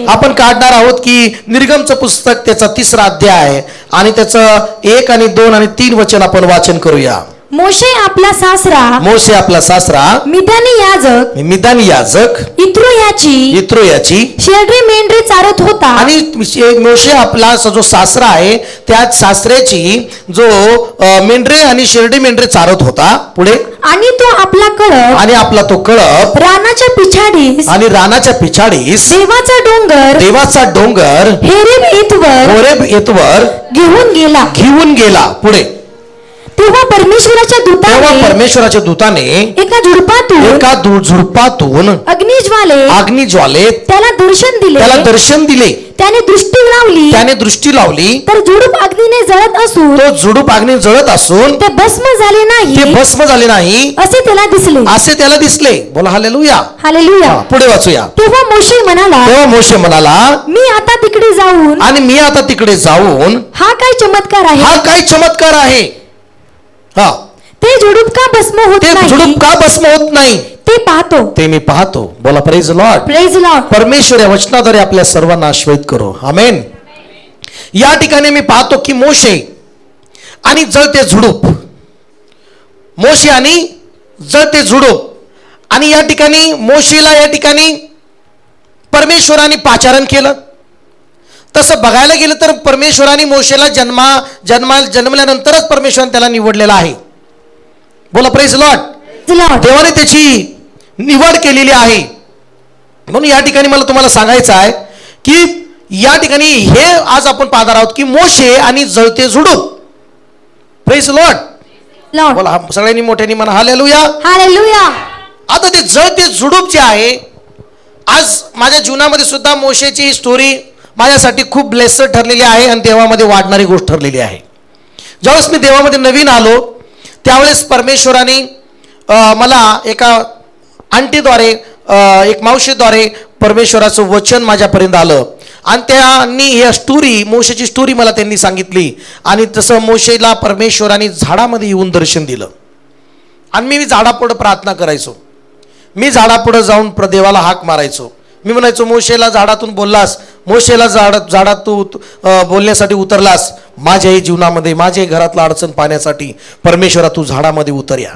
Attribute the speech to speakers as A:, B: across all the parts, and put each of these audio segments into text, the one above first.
A: आपण काढणार आहोत की निर्गमचं पुस्तक त्याचा 3रा अध्याय आणि त्याचं 1 आणि 2 आणि 3 वचन आपण वाचन करूया.
B: मोशे आपला सासरा
A: मिदानी याजक इत्रो याची
B: शेळी मेंढरे चारत होता.
A: आणि मोशे आपला जो सासरा आहे त्या सासऱ्याची जो मेंढरे आणि शेरडी मेंढरे चारत होता. पुढे
B: आणि तो आपला कळप रानाच्या पिछाडीस देवाचा डोंगर होरेब येतवर घेऊन गेला. पुढे तेव्हा परमेश्वराच्या दूताने एका झुडपातून
A: अग्निज्वाले
B: त्याला दर्शन दिले. त्याने दृष्टी लावली तर झुडूप अग्नीने जळत असून ते भस्म झाले नाही असे त्याला दिसले.
A: बोला हालेलुया. पुढे वाचूया.
B: तेव्हा मोशे म्हणाला मी आता तिकडे जाऊन हा काय चमत्कार आहे. ते झुडूप का भस्म होत नाही ते मी पाहतो. बोला प्रेज लॉर्ड. परमेश्वर या वचनाद्वारे आपल्या सर्वांना आशीर्वादित करो. आमेन. या ठिकाणी मी पाहतो की मोशे आणि जळते झुडूप आणि या ठिकाणी मोशेला या ठिकाणी परमेश्वराने पाचारण केलं. तसं बघायला गेलं तर परमेश्वराने मोशेला जन्मल्यानंतरच परमेश्वराने त्याला निवडलेला आहे. बोला प्रेज लॉर्ड. देवाने त्याची निवड केलेली आहे. म्हणून या ठिकाणी मला तुम्हाला सांगायचं आहे की या ठिकाणी हे आज आपण पाहणार आहोत की मोशे आणि जळते झुडूप. Praise Lord. बोला सगळ्यांनी मोठ्याने म्हणा हालेलुया. आता ते जळते झुडूप जे आहे, आज माझ्या जीवनामध्ये सुद्धा मोशेची स्टोरी माझ्यासाठी खूप ब्लेस्ड ठरलेली आहे आणि देवामध्ये वाढणारी गोष्ट ठरलेली आहे. ज्यावेळेस मी देवामध्ये नवीन आलो त्यावेळेस परमेश्वराने मला एका आंटीद्वारे एक मावशीद्वारे परमेश्वराचं वचन माझ्यापर्यंत आलं आणि त्यांनी ही स्टोरी मोशेची स्टोरी मला त्यांनी सांगितली. आणि तसं मोशेला परमेश्वराने झाडामध्ये येऊन दर्शन दिलं आणि मी झाडापुढं प्रार्थना करायचो. मी झाडापुढं जाऊन देवाला हाक मारायचो. मी म्हणायचो मोशेला झाडातून बोललास, मोशेला झाडात तू बोलण्यासाठी उतरलास, माझ्याही जीवनामध्ये माझ्याही घरातला अडचण पाहण्यासाठी परमेश्वरा तू झाडामध्ये उतर या.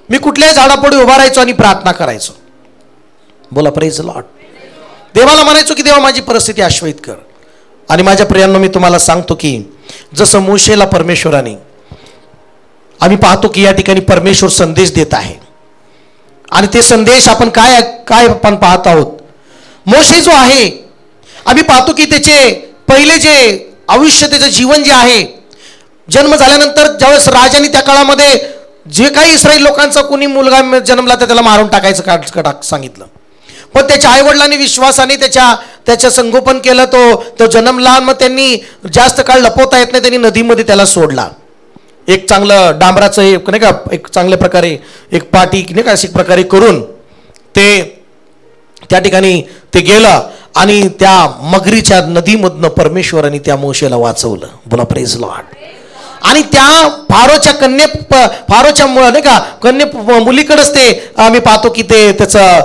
B: मी कुठल्याही झाडापुढे उभा राहायचो आणि प्रार्थना करायचो. बोला प्रेज लॉर्ड. देवाला म्हणायचो की देवा माझी परिस्थिती आश्वस्त कर. आणि माझ्या प्रियांनो मी तुम्हाला सांगतो की जसं मोशेला परमेश्वराने, आम्ही पाहतो की या ठिकाणी परमेश्वर संदेश देत आहे आणि ते संदेश आपण काय आपण पाहत आहोत. मोशे जो आहे आम्ही पाहतो की त्याचे पहिले जे आयुष्य त्याचं जीवन जे आहे, जन्म झाल्यानंतर ज्यावेळेस राजाने त्या काळामध्ये जे काही इस्रायल लोकांचा कोणी मुलगा जन्मला तर त्याला मारून टाकायचं सांगितलं. पण त्याच्या आईवडिलांनी विश्वासाने त्याच्या संगोपन केलं. तो जन्मला. मग त्यांनी जास्त काळ लपवता येत नाही, त्यांनी नदीमध्ये त्याला सोडला. एक चांगलं डांबराचं एक नाही का एक चांगल्या प्रकारे एक पाटी नाही का अशा प्रकारे करून ते त्या ठिकाणी ते गेलं आणि त्या मगरीच्या नदीमधनं परमेश्वराने त्या मोशेला वाचवलं. बोला प्रेज लॉर्ड. आणि त्या फारोच्या नाही का कन्या मुलीकडेच ते आम्ही पाहतो की ते त्याचं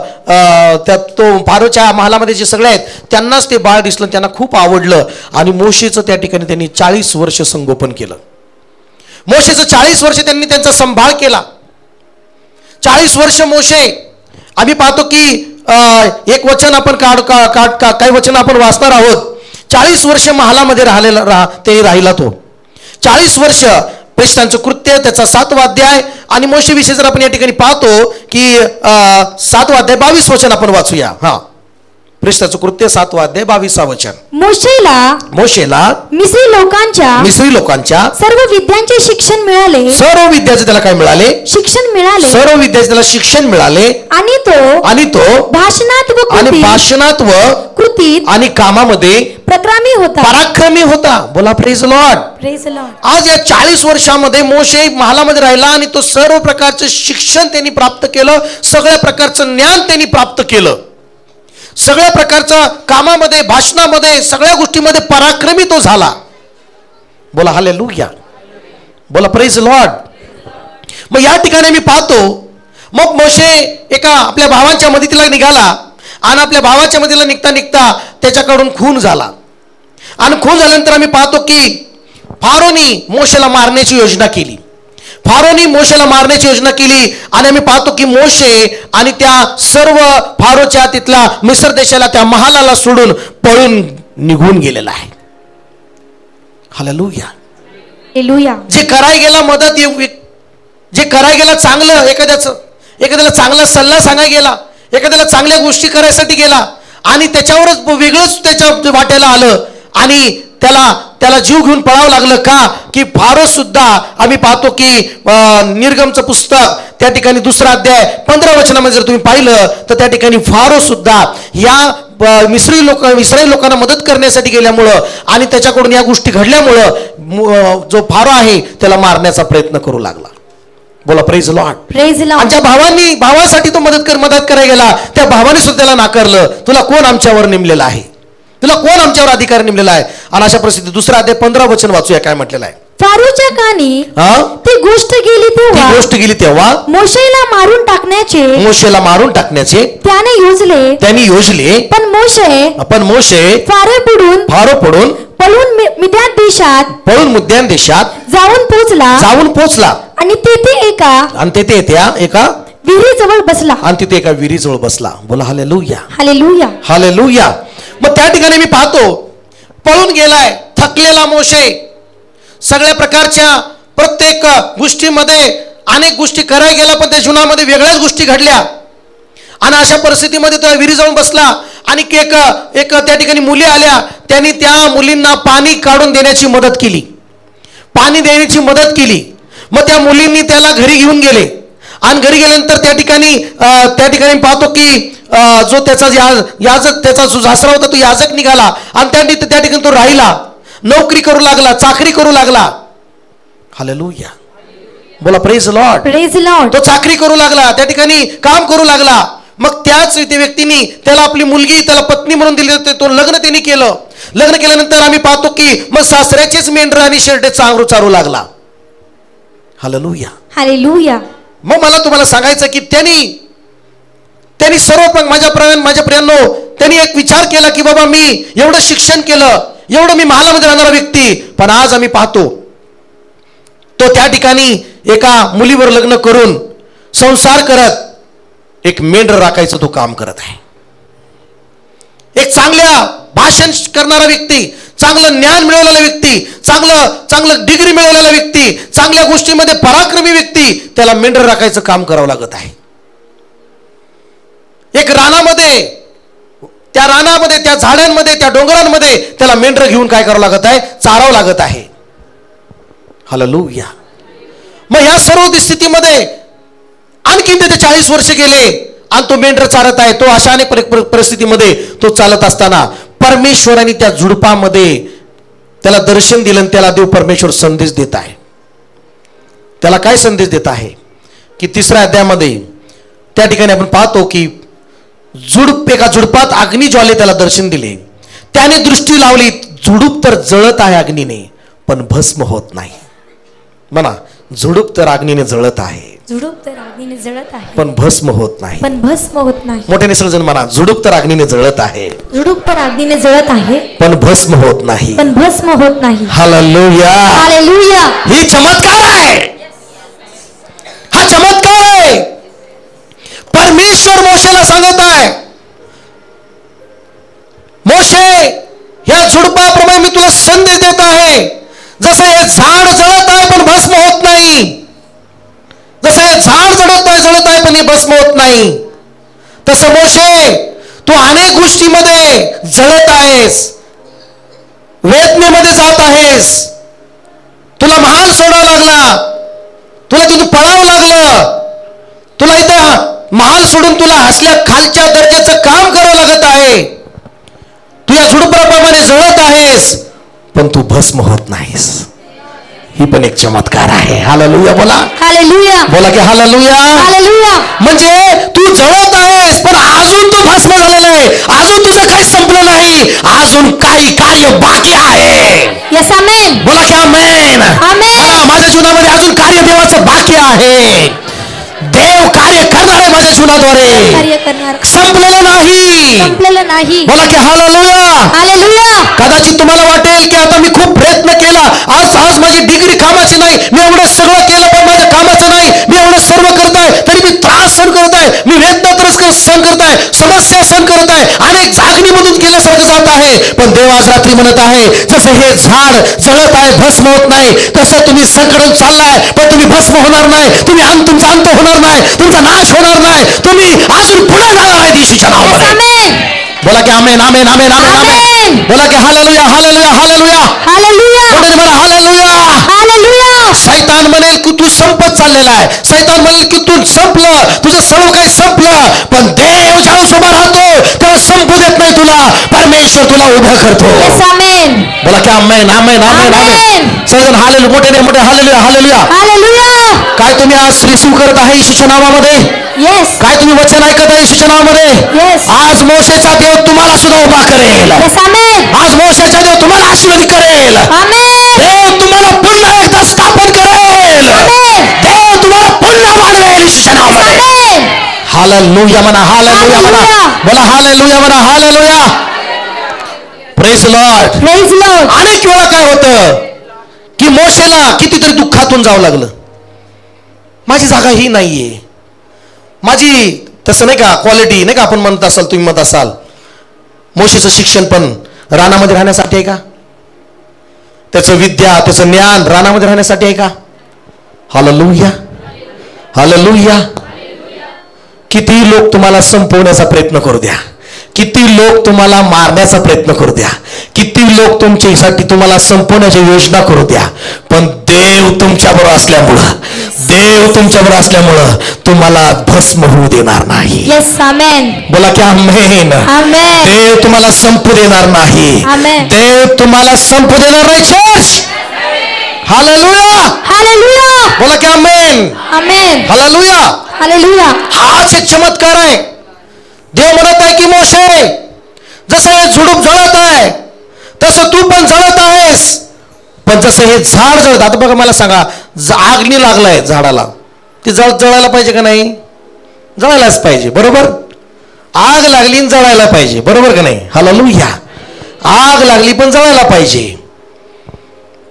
B: तो फारोच्या महालामध्ये जे सगळे आहेत त्यांनाच ते बाळ दिसलं, त्यांना खूप आवडलं आणि मोशेचं त्या ठिकाणी त्यांनी 40 वर्ष संगोपन केलं. मोशेचं 40 वर्ष त्यांनी त्यांचा संभाळ केला. 40 वर्ष मोशे आम्ही पाहतो की एक वचन आपण काही वचन आपण वाचणार आहोत. 40 वर्ष महालामध्ये राहिला तो. 40 वर्ष प्रेषितांचं कृत्य त्याचा 7वा अध्याय आणि मोशे विषयी जर आपण या ठिकाणी पाहतो की 7वा अध्याय 22 वचन आपण वाचूया. प्रेषितांचं कृत्य 7वा अध्याय 22 वचन. मोशेला मिस्री लोकांच्या सर्व विद्यांचे शिक्षण मिळाले. सर्व विद्याचे त्याला काय मिळाले? शिक्षण मिळाले. सर्व विद्याचे त्याला शिक्षण मिळाले आणि तो भाषणात व कृतीत आणि कामामध्ये पराक्रमी होता. बोला प्रेज लॉर्ड. आज या 40 वर्षामध्ये मोशे महालामध्ये राहिला आणि तो सर्व प्रकारचं शिक्षण त्यांनी प्राप्त केलं. सगळ्या प्रकारचं ज्ञान त्यांनी प्राप्त केलं. सगळ्या प्रकारच्या कामामध्ये भाषणामध्ये सगळ्या गोष्टीमध्ये पराक्रमी तो झाला. बोला हालेलुया. बोला प्रेज लॉर्ड. मग या ठिकाणी मी पाहतो मग मोशे एका आपल्या भावांच्या मदतीला निघाला आणि आपल्या भावाच्या मदतीला निघता त्याच्याकडून खून झाला. आणि खून झाल्यानंतर आम्ही पाहतो की फारोनी मोशेला मारण्याची योजना केली. फारोनी मोशेला मारण्याची योजना केली आणि आम्ही पाहतो की मोशे आणि त्या सर्व फारोच्या तिथला मिस्र देशाला त्या महालाला सोडून पळून निघून गेलेला आहे. हालेलुया.
C: हालेलुया.
B: जे कराय गेला मदत, जे कराय गेला चांगलं, एखाद्याला चांगला सल्ला सांगाय गेला, एखाद्याला चांगल्या गोष्टी करायसाठी गेला आणि त्याच्यावरच वेगळंच त्याच्या वाट्याला आलं आणि त्याला जीव घेऊन पळावं लागलं. का की फारो सुद्धा आम्ही पाहतो की निर्गमचं पुस्तक त्या ठिकाणी 2 अध्याय 15 वचनामध्ये जर तुम्ही पाहिलं तर त्या ठिकाणी फारो सुद्धा या इस्रायल लोकांना मदत करण्यासाठी गेल्यामुळं आणि त्याच्याकडून या गोष्टी घडल्यामुळं जो फारो आहे त्याला मारण्याचा प्रयत्न करू लागला. बोला प्रेज लॉर्ड.
C: Praise Lord.
B: आणि ज्या भावासाठी तो मदत करायला गेला त्या भावाने सुद्धा त्याला नाकारलं. तुला कोण आमच्यावर नेमलेला आहे, तुला कोण आमच्यावर अधिकार नेमलेला आहे. आणि अशा परिस्थितीत 2 अध्याय 15 वचन वाचूया काय म्हटलेलं आहे.
C: फारोच्या कानी ती गोष्ट गेली तेव्हा मोशेला मारून टाकण्याचे त्याने योजले. पण मोशे फारो पडून पळून मिद्यान देशात जाऊन पोचला आणि तेथे एका विहिरीजवळ बसला. बोला हालेलुया. हालेलुया.
B: हालेलुया. मग त्या ठिकाणी मी पाहतो पळून गेलाय थकलेला मोशे. सगळ्या प्रकारच्या प्रत्येक गोष्टीमध्ये अनेक गोष्टी करायला गेला पण त्या जीवनामध्ये वेगळ्याच गोष्टी घडल्या. आणि अशा परिस्थितीमध्ये तो विहिरी जाऊन बसला आणि एक त्या ठिकाणी मुली आल्या. त्यांनी त्या मुलींना पाणी काढून देण्याची मदत केली. मग त्या मुलींनी त्याला घरी घेऊन गेले आणि घरी गेल्यानंतर त्या ठिकाणी पाहतो की जो त्याचा याजक त्याचा जो सासरा होता तो याजक निघाला आणि त्या ठिकाणी तो राहिला, नोकरी करू लागला, चाकरी करू लागला. हालेलुया. बोला प्रेज लॉर्ड.
C: Praise Lord.
B: तो चाकरी करू लागला, त्या ठिकाणी काम करू लागला. मग त्याच व्यक्तीने त्याला आपली मुलगी त्याला पत्नी म्हणून दिली. तो लग्न त्यांनी केलं. लग्न केल्यानंतर आम्ही पाहतो की मग सासऱ्याचेच मेंढर आणि शेरडे चारू लागला. हालेलुया.
C: हालेलुया.
B: मग मला तुम्हाला सांगायचं की त्यांनी सर्व माझ्या प्रियांनो त्यांनी एक विचार केला की बाबा मी एवढं शिक्षण केलं, एवढं मी महालामध्ये राहणारा व्यक्ती, पण आज आम्ही पाहतो तो त्या ठिकाणी एका मुलीवर लग्न करून संसार करत एक मेंढर राखायचं तो काम करत आहे. एक चांगल्या भाषण करणारा व्यक्ती, चांगलं ज्ञान मिळवलेला व्यक्ती, चांगलं डिग्री मिळवलेला व्यक्ती, चांगल्या गोष्टीमध्ये पराक्रमी व्यक्ती, त्याला मेंढर राखायचं काम करावं लागत आहे. एक रानामध्ये त्या झाडांमध्ये त्या डोंगरांमध्ये त्याला मेंढर घेऊन काय करावं लागत आहे, चारावं लागत आहे. हालेलुया. मग ह्या सर्व स्थितीमध्ये आणखी त्याचे 40 वर्ष गेले आणि तो मेंढर चारत आहे. तो अशा अनेक परिस्थितीमध्ये तो चालत असताना परमेश्वराने त्या झुडपामध्ये त्याला दर्शन दिलं आणि त्याला देव परमेश्वर संदेश देत आहे. त्याला काय संदेश देत आहे की 3 अध्यायामध्ये त्या ठिकाणी आपण पाहतो की एका झुडपात अग्नी ज्वाले त्याला दर्शन दिले. त्याने दृष्टी लावली, झुडूप तर जळत आहे अग्नीने पण भस्म होत नाही. म्हणा, झुडूप तर अग्नीने जळत आहे पण भस्म होत नाही. मोठ्याने सर्वजण म्हणा, झुडूप तर अग्नीने जळत आहे पण भस्म होत नाही. हालेलुया.
C: हालेलुया.
B: ही चमत्कार आहे. हा चमत्कार आहे. परमेश्वर मोशेला सांगत आहे, मोशे ह्या झुडपाप्रमाणे मी तुला संदेश देत आहे. जसं हे झाड जळत आहे पण भस्म होत नाही, जसं हे झाड जळत आहे पण हे भस्म होत नाही, तसं मोशे तू अनेक गोष्टीमध्ये जळत आहेस, वेदनेमध्ये जात आहेस, तुला महाल सोडावा लागला, तुला तिथून पळावं लागलं, तुला इथं महाल सोडून तुला असल्या खालच्या दर्जाचं काम करावं लागत आहे. तू या झुडपाप्रमाणे जळत आहेस पण तू भस्म होत नाहीस. ही पण एक चमत्कार आहे. हालेलुया. बोला
C: हालेलुया.
B: बोला की हालेलुया.
C: हालेलुया.
B: म्हणजे तू जळत आहेस पण अजून तू भस्म झालेला आहे, अजून तुझं काही संपलं नाही, अजून काही कार्य बाकी आहे.
C: Yes amen.
B: बोला की आमेन.
C: आमेन.
B: माझ्या जीवनामध्ये अजून कार्य देवाचं बाकी आहे. देव कार्य
A: करणार आहे माझ्या जीवनाद्वारे.
C: कार्य करणार,
A: संपलेलं नाही.
C: संपलेलं नाही.
A: बोला की हालेलुया.
C: हालेलुया.
A: कदाचित तुम्हाला वाटेल की आता मी खूप प्रयत्न केला, आज आज माझी डिग्री कामाची नाही, मी एवढं सगळं केलं पण माझ्या कामाचं नाही, मी एवढं सर्व करताय तरी मी त्रास सहन करत आहे, मी वेदना सहन करत आहे, समस्या सहन करत आहे, अनेक जागणीमधून केल्यासारखं जात आहे. पण देव आज रात्री म्हणत आहे, जसं हे झाड जळत आहे भस्म होत नाही, तसं तुम्ही संकटात चाललाय पण तुम्ही भस्म होणार नाही, तुमचा अंत होणार नाही, तुमचा नाश होणार नाही, तुम्ही अजून पुढे जाणार आहे येशूच्या नावामध्ये.
C: आमेन.
A: बोला की amen amen amen amen amen.
C: आमेन.
A: बोला की हालेलुया हालेलुया हालेलुया.
C: हालेलुया.
A: कोणी म्हणा हालेलुया.
C: हालेलुया.
A: सैतान म्हणेल की तू संपत चाललेला आहे, सैतान म्हणेल की तू संपलं, तुझं सर्व काही संपलं, पण देव ज्यावेळेस उभा राहतो तेव्हा संपू देत नाही तुला, परमेश्वर तुला उभं करतो.
C: येस आमेन.
A: बोला की आमेन आमेन आमेन आमेन.
C: आमेन.
A: सगळेजण हालेलुया मोठे मोठे हालेलुया हालेलुया.
C: हालेलुया.
A: काय तुम्ही आज रिसीव करत आहे येशूच्या नावामध्ये?
C: येस.
A: काय तुम्ही वचन ऐकत आहे येशूच्या नावामध्ये?
C: येस.
A: आज मोशेचा देव तुम्हाला सुद्धा उभा करेल.
C: येस आमेन.
A: आज मोशेचा देव तुम्हाला आशीर्वाद करेल.
C: आमेन.
A: देव तुम्हाला पुन्हा एकदा स्थापन करेल.
C: आमेन.
A: देव तुम्हाला पुन्हा वाढवेल येशूच्या नावामध्ये.
C: आमेन.
A: हालेलुया म्हणा हालेलुया म्हणा.
C: हालेलुया.
A: बोला हालेलुया म्हणा hallelujah. Praise Lord.
C: Praise Lord.
A: अनेक वेळा काय होतं की मोशेला कितीतरी दुःखातून जावं लागलं. माझी जागा ही नाहीये, माझी तसं नाही का क्वालिटी नाही का आपण म्हणत असाल, तुम्ही म्हणत असाल मोशेचं शिक्षण पण रानामध्ये राहण्यासाठी आहे का? त्याचं विद्या त्याचं ज्ञान रानामध्ये राहण्यासाठी आहे का? Hallelujah hallelujah. किती लोक तुम्हाला संपवण्याचा प्रयत्न करू द्या, किती लोक तुम्हाला मारण्याचा प्रयत्न करू द्या, किती लोक तुमच्यासाठी तुम्हाला संपवण्याची योजना करू द्या, पण देव तुमच्याबरोबर असल्यामुळं, देव तुमच्याबरोबर असल्यामुळं तुम्हाला भस्म होऊ देणार नाही.
C: येस आमेन.
A: बोला की आमेन.
C: आमेन.
A: देव तुम्हाला संपू देणार नाही.
C: आमेन.
A: देव तुम्हाला संपू देणार नाही. Church hallelujah.
C: हालेलुया.
A: बोला की आमेन.
C: आमेन.
A: हालेलुया.
C: हालेलुया.
A: हाच एक चमत्कार आहे. देव म्हणत आहे की मोशे, जसं हे झुडूप जळत आहे तसं तू पण जळत आहेस, पण जसं हे झाड जळत, आता बघा मला सांगा, आगनी लागलाय झाडाला, ती जळायला पाहिजे का नाही? जळायलाच पाहिजे, बरोबर? आग लागली जळायला पाहिजे, बरोबर का नाही? हालेलुया. आग लागली पण जळायला पाहिजे.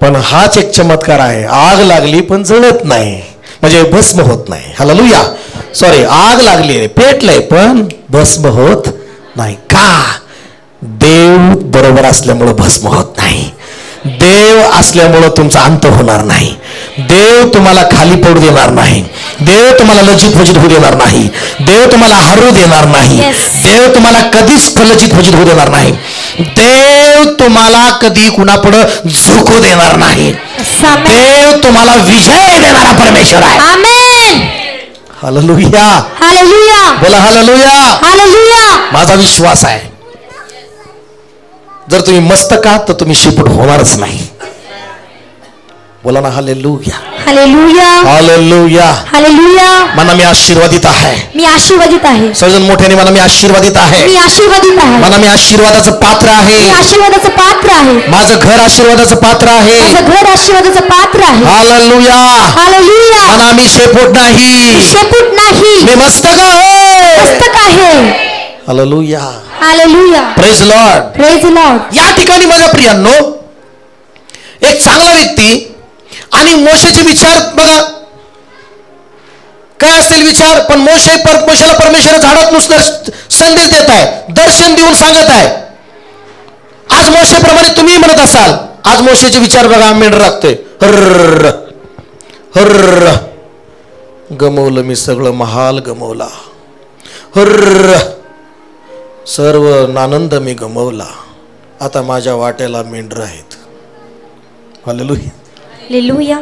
A: पण हाच एक चमत्कार आहे, आग लागली पण जळत नाही, म्हणजे भस्म होत नाही. हालेलुया. सॉरी, आग लागली पेटलंय पण भस्म होत नाही. का? देव बरोबर असल्यामुळं भस्म होत नाही. देव असल्यामुळं तुमचा अंत होणार नाही. देव तुम्हाला खाली पडू देणार नाही. देव तुम्हाला लज्जित फजित होऊ देणार नाही. देव तुम्हाला हरू देणार नाही. देव तुम्हाला कधीच लज्जित फजित होऊ देणार नाही. देव तुम्हाला कधी कुणापुढं झुकू देणार नाही. देव तुम्हाला विजय देणारा परमेश्वर आहे.
C: आमेन.
A: हालेलुया.
C: हालेलुया.
A: बोला हालेलुया.
C: हालेलुया.
A: माझा विश्वास आहे, जर तुम्ही मस्तक आहात तर तुम्ही शेपूट होणारच नाही. बोला ना हालेलुया.
C: हालेलुया.
A: हालेलुया.
C: हालेलुया.
A: म्हणा मी आशीर्वादित आहे.
C: मी आशीर्वादित आहे.
A: सर्वजण मोठ्याने म्हणा मी आशीर्वादित आहे.
C: मी आशीर्वादित आहे.
A: म्हणा मी आशीर्वादाचं पात्र आहे.
C: मी आशीर्वादाचं पात्र आहे.
A: माझं घर आशीर्वादाचं पात्र आहे.
C: माझं घर आशीर्वादाचं पात्र आहे.
A: हालेलुया.
C: हालेलुया.
A: म्हणा मी शेपूट नाही,
C: शेपूट नाही,
A: मी मस्तक आहे.
C: मस्तक आहे.
A: Hallelujah.
C: Hallelujah.
A: Praise Lord.
C: Praise Lord.
A: या ठिकाणी माझ्या प्रियांनो, एक चांगला व्यक्ती आणि मोशेचे विचार बघा काय असतील विचार, पण मोशेला परमेश्वर झाडात नुसतं संदेश देत आहे, दर्शन देऊन सांगत आहे. आज मोशेप्रमाणे तुम्ही म्हणत असाल, आज मोशेचे विचार बघा, मेंढर राखतोय, हर्र हर्र, गमवलं मी सगळं, महाल गमवला, हर्र, सर्व आनंद मी गमवला, आता माझ्या वाट्याला मेंढर आहेत. हालेलुया.
C: हालेलुया.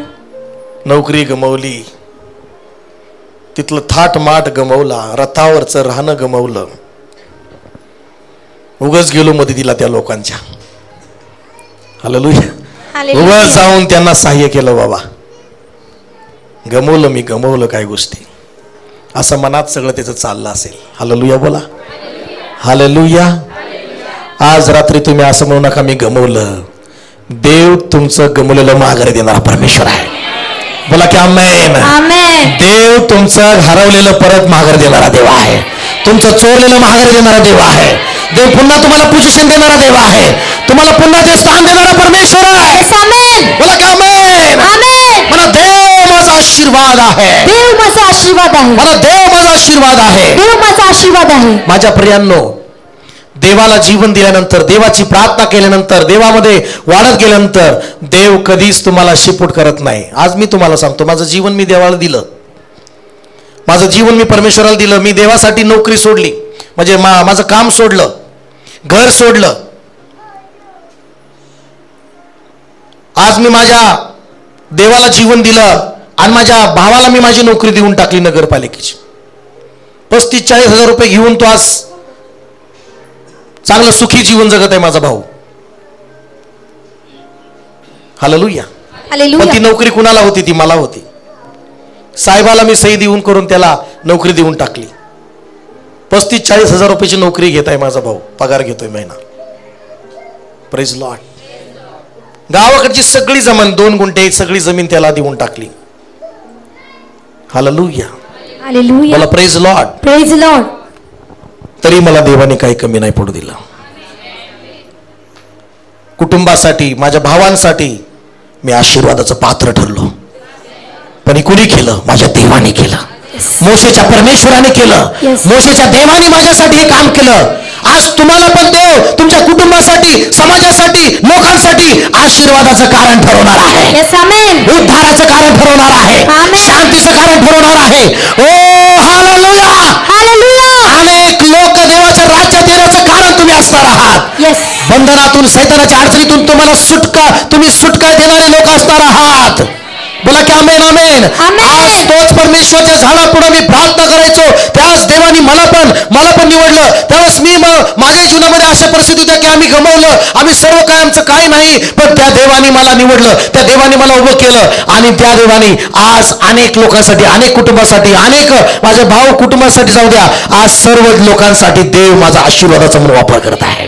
A: नोकरी गमवली, तिथलं थाट माट गमवला, रथावरचं राहणं गमवलं, उगाच गेलो मदतीला त्या लोकांच्या. हालेलुया. उगाच जाऊन त्यांना सहाय्य केलं, बाबा गमवलं मी, गमवलं काय गोष्टी, असं मनात सगळं त्याचं चाललं असेल. हालेलुया. बोला हालेलुया. आज रात्री तुम्ही असं म्हणू नका मी गमवलं. देव तुमचं गमवलेलं माघारी देणारा परमेश्वर आहे. बोला की आमेन.
C: आमेन.
A: देव तुमचं हरवलेलं परत माघार देणारा देव आहे. तुमचं चोरलेलं माघार देणारा देव आहे. देव पुन्हा तुम्हाला पोझिशन देणारा देव आहे. तुम्हाला पुन्हा ते स्थान देणारा परमेश्वर आहे.
C: Yes, आमेन.
A: बोला की आमेन.
C: आमेन.
A: मला देव माझा आशीर्वाद आहे.
C: देव माझा आशीर्वाद आहे.
A: मला देव माझा आशीर्वाद आहे.
C: देव माझा आशीर्वाद आहे.
A: माझ्या प्रियांनो, देवाला जीवन दिल्यानंतर, देवाची प्रार्थना केल्यानंतर, देवामध्ये वाढत गेल्यानंतर देव कधीच तुम्हाला शिपूट करत नाही. आज मी तुम्हाला सांगतो, माझं जीवन मी देवाला दिलं. माझं जीवन मी परमेश्वराला दिलं. मी देवासाठी नोकरी सोडली, म्हणजे माझं काम सोडलं, घर सोडलं. आज मी माझ्या देवाला जीवन दिलं आणि माझ्या भावाला मी माझी नोकरी देऊन टाकली नगरपालिकेची. 35-40 हजार रुपये घेऊन तो आज चांगलं सुखी जीवन जगत आहे माझा भाऊ. हालेलुया. पण ती नोकरी कुणाला होती? ती मला होती. साहेबाला मी सही देऊन करून त्याला नोकरी देऊन टाकली. 35-40 हजार रुपयाची नोकरी घेत आहे माझा भाऊ, पगार घेतोय महिना. Praise Lord. गावाकडची सगळी जमीन 2 गुंठे सगळी जमीन त्याला देऊन टाकली. हालेलुया.
C: हालेलुया.
A: मला प्रेज लॉर्ड.
C: Praise Lord.
A: तरी मला देवाने काही कमी नाही पडू दिलं. कुटुंबासाठी, माझ्या भावांसाठी मी आशीर्वादाचं पात्र ठरलो. पण कुणी केलं? माझ्या देवाने केलं. मोशेच्या परमेश्वराने केलं. मोशेच्या देवाने माझ्यासाठी हे काम केलं. आज तुम्हाला पण तो तुमच्या कुटुंबासाठी, समाजासाठी, लोकांसाठी आशीर्वादाचं कारण ठरवणार आहे. उद्धाराचं कारण ठरवणार आहे. शांतीचं कारण ठरवणार आहे. ओ हालेलुया. अनेक लोक देवाच्या राज्यात येण्याचं कारण तुम्ही असणार आहात. बंधनातून, सैतानाच्या अडचणीतून तुम्ही सुटका देणारे लोक असणार आहात. बोला की आमेन. आमेन. आज तोच परमेश्वरच्या झाडापुढे मी प्रार्थना करायचो, त्याच देवानी मला पण निवडलं. त्यावेळेस मी माझ्या जीवनामध्ये अशा परिस्थिती होत्या की आम्ही गमावलं, आम्ही सर्व काय, आमचं काही नाही. पण त्या देवानी मला निवडलं, त्या देवानी मला उभं केलं. आणि त्या देवानी आज अनेक लोकांसाठी, अनेक कुटुंबासाठी, अनेक माझ्या भाऊ कुटुंबासाठी जाऊ द्या, आज सर्व लोकांसाठी देव माझा आशीर्वादाचा म्हणून वापर करत आहे.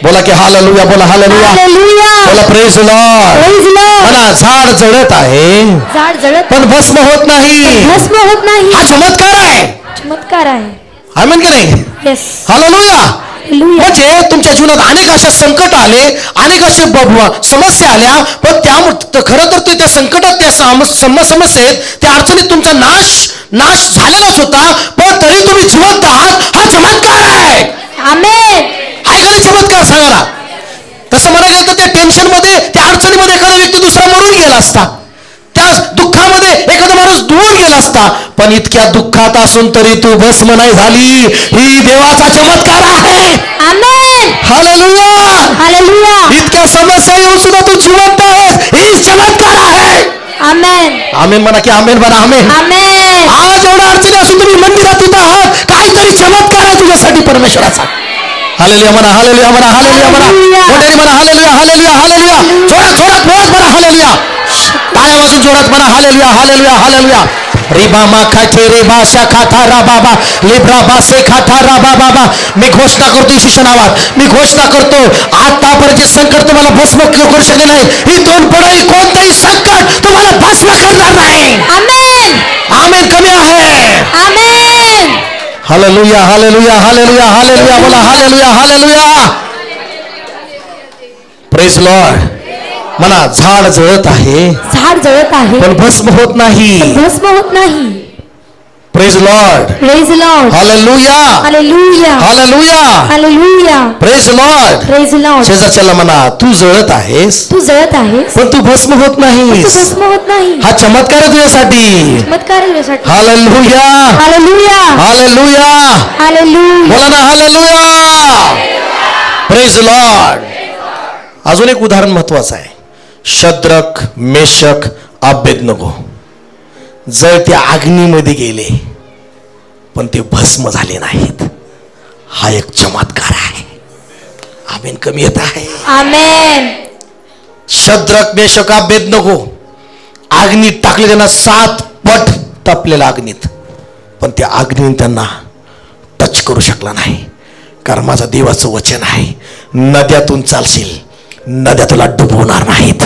A: बोला की हालेलुया. बोला हालेलुया. बोला प्रेज लॉर्ड. मला झाड जळत आहे,
C: झाड जळत
A: पण भस्म होत नाही.
C: भस्म होत नाही.
A: हा चमत्कार आहे.
C: चमत्कार आहे.
A: आमेन की नाही?
C: येस.
A: हालेलुया. म्हणजे तुमच्या जीवनात अनेक अशा संकट आले, अनेक असे समस्या आल्या, पण त्या खरं तर त्या संकटात, त्या समस्येत, त्या अडचणीत तुमचा नाश झालेलाच होता, पण तरी तुम्ही जिवंत आहात. हा चमत्कार आहे.
C: आमेन.
A: आहे का चमत्कार? सांगा ना. तसं म्हणायला गेलं तर त्या टेन्शनमध्ये, त्या अडचणीमध्ये एखादा व्यक्ती दुसरा मरून गेला असता, त्या दुःखामध्ये एखादा माणूस दूर गेला असता, पण इतक्या दुःखात असून तरी तू भस्म नाही झाली. ही देवाचा चमत्कार आहे.
C: आमेन.
A: हालेलुया.
C: हालेलुया.
A: इतक्या समस्या येऊन सुद्धा तू जिवंत आहेस. ही चमत्कार आहे.
C: आमेन.
A: आमेन म्हणा की आमेन म्हणा. आमेन.
C: आमेन.
A: आज एवढ्या अडचणी असून तुम्ही मंदिरात तिथं आहात, काहीतरी चमत्कार आहे तुझ्यासाठी परमेश्वराचा. हालेलुया म्हणा. हालेलुया म्हणा. हालेलुया म्हणा. मोठ्याने म्हणा हालेलुया. हालेलुया. हालेलुया. जोरात म्हणा हालेलुया. टाळ्या वाजून जोरात म्हणा हालेलुया. हालेलुया. हालेलुया. रिबा मा खाचे रेबा शाखा थारा बाबा लिब्रा बासे खातारा बाबा. मी घोषणा करतो येशूच्या नावात, मी घोषणा करतो, आतापर्यंत संकट तुम्हाला भस्म करू शकले नाही. इथून पुढे कोणतेही संकट तुम्हाला भस्म करणार नाही. आमेन. आमेन. कमी आहे.
C: आमेन.
A: हालेलुया. हालेलुया. हालेलुया. हालेलुया. बोला हालेलुया. हालेलुया. Praise Lord. म्हणा झाड जळत आहे,
C: झाड जळत आहे,
A: पण भस्म होत नाही.
C: भस्म होत नाही.
A: Praise Lord.
C: Praise Lord.
A: Hallelujah.
C: Hallelujah.
A: Hallelujah.
C: Hallelujah.
A: Praise Lord.
C: Praise Lord.
A: शेजारच्याला म्हणा तू जळत आहेस,
C: तू जळत आहेस,
A: पण तू भस्म होत नाहीस.
C: तू भस्म होत नाही.
A: हा चमत्कार आहे तुझ्यासाठी.
C: चमत्कार आहे तुझ्यासाठी.
A: हालेलुया.
C: हालेलुया.
A: हालेलुया.
C: हालेलुया.
A: बोला ना हालेलुया. Praise Lord. अजून एक उदाहरण महत्वाचं आहे. शद्रक, मेशक, अबेदनगो जळत्या अग्नीमध्ये गेले, पण ते भस्म झाले नाहीत. हा एक चमत्कार आहे. आमेन. कमी येत आहे.
C: आमेन.
A: शद्रक, मेशक, अबेदनगो अग्नीत टाकले, त्यांना 7 पट तपलेल्या अग्नीत, पण त्या अग्नीने त्यांना टच करू शकला नाही. कारण माझा देवाचं वचन आहे, नद्यातून चालशील, नद्या तुला डुबवणार नाहीत.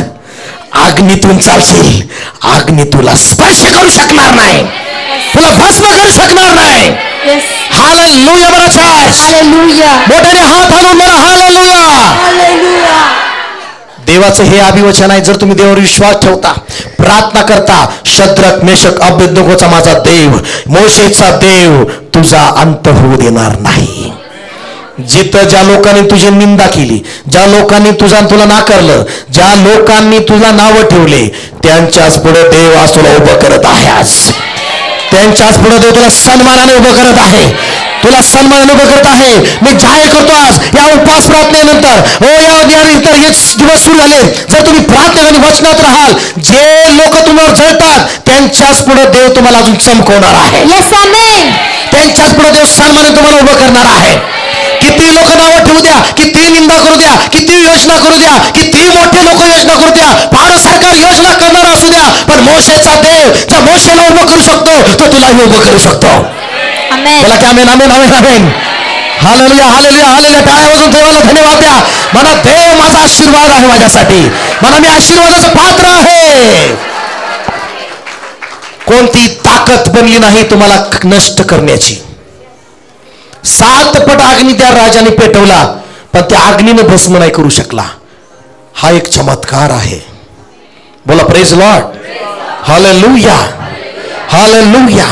A: अग्नीतून चालशील, अग्नी तुला स्पर्श करू शकणार नाही, तुला भस्म करू शकणार नाही.
C: Yes.
A: हालेलुया म्हणा चर्च.
C: Hallelujah.
A: मोठ्याने हात हलवून म्हणा हालेलुया.
C: Hallelujah.
A: देवाचं हे अभिवचन आहे. जर तुम्ही देवावर विश्वास ठेवता, प्रार्थना करता, शद्रक मेषक अबेदनगोचा माझा देव, मोशेचा देव तुझा अंत होऊ देणार नाही. जिथं ज्या लोकांनी तुझी निंदा केली, ज्या लोकांनी तुला नाकारलं, ज्या लोकांनी तुला नावं ठेवले, त्यांच्याच पुढे देव आज तुला उभं करत आहे. आज त्यांच्याच पुढे देव तुला सन्मानाने उभं करत आहे, तुला सन्मानाने उभं करत आहे. मी जाहीर करतो आज या उपवास प्रार्थनेनंतर, हो या इतर हे दिवस सुरू झाले, जर तुम्ही प्रार्थना आणि वचनात राहाल, जे लोक तुम्हाला जळतात त्यांच्याच पुढे देव तुम्हाला अजून चमकवणार आहे.
C: Yes, amen.
A: त्यांच्याच पुढे देव सन्मानाने तुम्हाला उभं करणार आहे. किती लोक नावं ठेवू द्या, किती निंदा करू द्या, किती योजना करू द्या, किती मोठे लोक योजना करू द्या, भारत सरकार योजना करणार असू द्या, पण मोशेचा देव ज्या मोशेला उभं करू शकतो तो तुलाही उभं करू शकतो.
C: Amen.
A: बोला की amen amen amen amen. Hallelujah hallelujah hallelujah. टाळ्या वाजवून देवाला धन्यवाद द्या. म्हणा देव माझा आशीर्वाद आहे माझ्यासाठी, म्हणा मी आशीर्वादाचं पात्र आहे. कोणती ताकद बनली नाही तुम्हाला नष्ट करण्याची. 7 पट अग्नी त्या राजाने पेटवला, पण त्या अग्नीनं भस्म नाही करू शकला. हा एक चमत्कार आहे. बोला प्रेज लॉर्ड. Hallelujah hallelujah.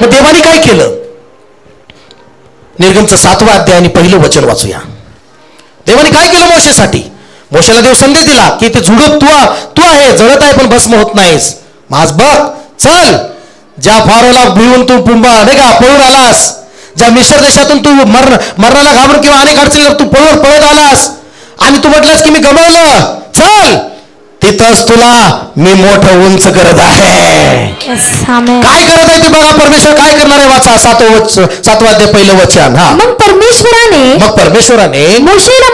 A: मग देवाने काय केलं? निर्गमचं 7वा अध्याय आणि 1लं वचन वाचूया. देवाने काय केलं मोशेसाठी? मोशेला देव संदेश दिला की ते झुडूप तू आहे, जळत आहे पण भस्म होत नाहीस. माझ बघ, चल, ज्या फारोला भिवून तू नाही का पळून आलास, ज्या मिश्र देशातून तू मरणाला घाबरून किंवा अनेक अडचणीला तू पळत आलास आणि तू म्हटलास की मी गमावलं, चल तिथंच तुला मी मोठं उंच करत आहे.
C: Yes, amen.
A: काय करत आहे ते बघा. परमेश्वर काय करणार आहे वाचा. 7वा अध्याय 1लं वचन. हा,
C: मग परमेश्वराने मोशेला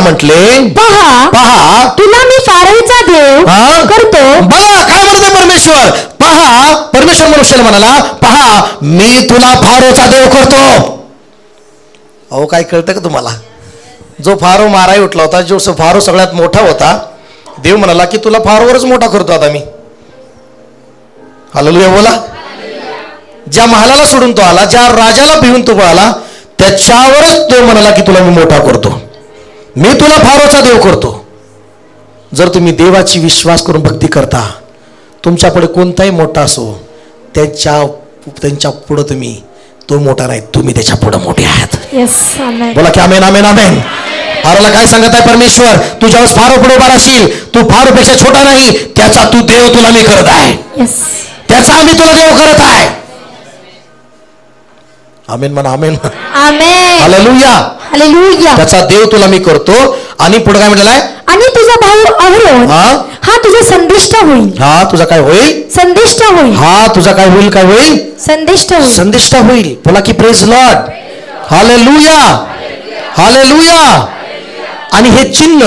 C: म्हटले, पहा तुला मी फारोचा देव करतो.
A: बघा काय म्हणतो परमेश्वर. पहा, परमेश्वर मोशेला म्हणाला, पहा मी तुला फारोचा देव करतो. अहो काय कळतं का तुम्हाला? जो फारो माराय उठला होता, जो फारो सगळ्यात मोठा होता, देव म्हणाला की तुला फारोवरच मोठा करतो आता मी. हालेलुया बोला. ज्या महालाला सोडून तो आला, ज्या राजाला भिवून तो पळाला, त्याच्यावरच देव म्हणाला की तुला मी मोठा करतो, मी तुला फारोचा देव करतो. जर तुम्ही देवाची विश्वास करून भक्ती करता, तुमच्या पुढे कोणताही मोठा असो, त्यांच्या पुढे तुम्ही तो मोठा नाही, तुम्ही त्याच्या पुढे मोठे आहात.
C: Yes, amen.
A: बोला की आमेन आमेन आमेन. फारोला काय सांगत आहे परमेश्वर? तू ज्यावेळेस फारो पुढे उभा राहशील, तू फारोपेक्षा छोटा नाही, त्याचा तू देव तुला मी करत आहे.
C: Yes.
A: त्याचा आम्ही तुला देव करत आहे. आमेन म्हणा आमेन.
C: Amen.
A: हालेलुया.
C: Hallelujah.
A: त्याचा देव तुला मी करतो. आणि पुढे काय म्हटलेलं आहे?
C: आणि तुझा भाऊ अहरोन हा तुझा संदिष्ट होईल.
A: हा तुझा काय होईल?
C: संदिष्ट होईल.
A: हा तुझा काय होईल? काय होईल?
C: संदिष्ट होईल.
A: संदिष्ट होईल. बोला की प्रेज लॉर्ड. Hallelujah hallelujah. आणि हे चिन्ह,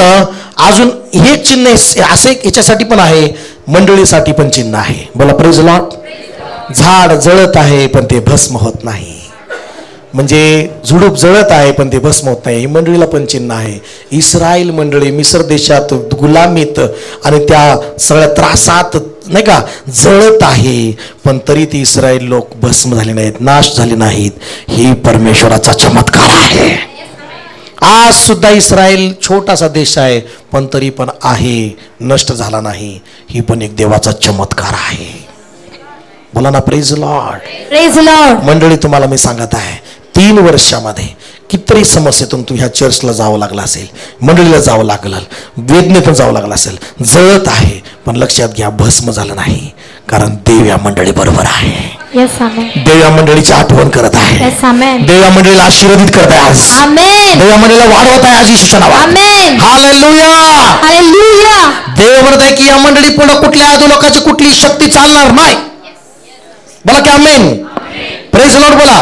A: अजून हे चिन्ह असे याच्यासाठी पण आहे, मंडळीसाठी पण चिन्ह आहे. बोला प्रेज लॉर्ड. झाड जळत आहे पण ते भस्म होत नाही, म्हणजे झुडूप जळत आहे पण ते भस्म होत नाही. ही मंडळीला पण चिन्ह आहे. इस्रायल मंडळी मिस्र देशात गुलामीत आणि त्या सगळ्या त्रासात नाही का जळत आहे, पण तरी ती इस्रायल लोक भस्म झाले नाहीत, नाश झाले नाहीत. ही परमेश्वराचा चमत्कार आहे. आज सुद्धा इस्रायल छोटासा देश आहे, पण तरी पण आहे, नष्ट झाला नाही. ही पण एक देवाचा चमत्कार आहे. बोला ना प्रेज लॉर्ड.
C: Praise Lord.
A: मंडळी तुम्हाला मी सांगत आहे, 3 वर्षामध्ये कितीतरी समस्येतून तू ह्या चर्चला जावं लागलं असेल, मंडळीला जावं लागलं, वेदनेतून जावं लागलं असेल. जळत आहे पण लक्षात घ्या भस्म झालं नाही, कारण देव या मंडळी बरोबर आहे.
C: Yes, amen.
A: देव या मंडळीची आठवण करत आहे.
C: Yes, amen.
A: देव या मंडळीला आशीर्वादित करत आहे आज.
C: Amen.
A: देव या मंडळीला वाढवत आहे आज येशूच्या नावात.
C: Amen.
A: हालेलुया.
C: Hallelujah.
A: देव म्हणत आहे की या मंडळी पुढे कुठल्या अधोलोकाची कुठली शक्ती चालणार नाही. बोला की आमेन. Praise Lord. बोला.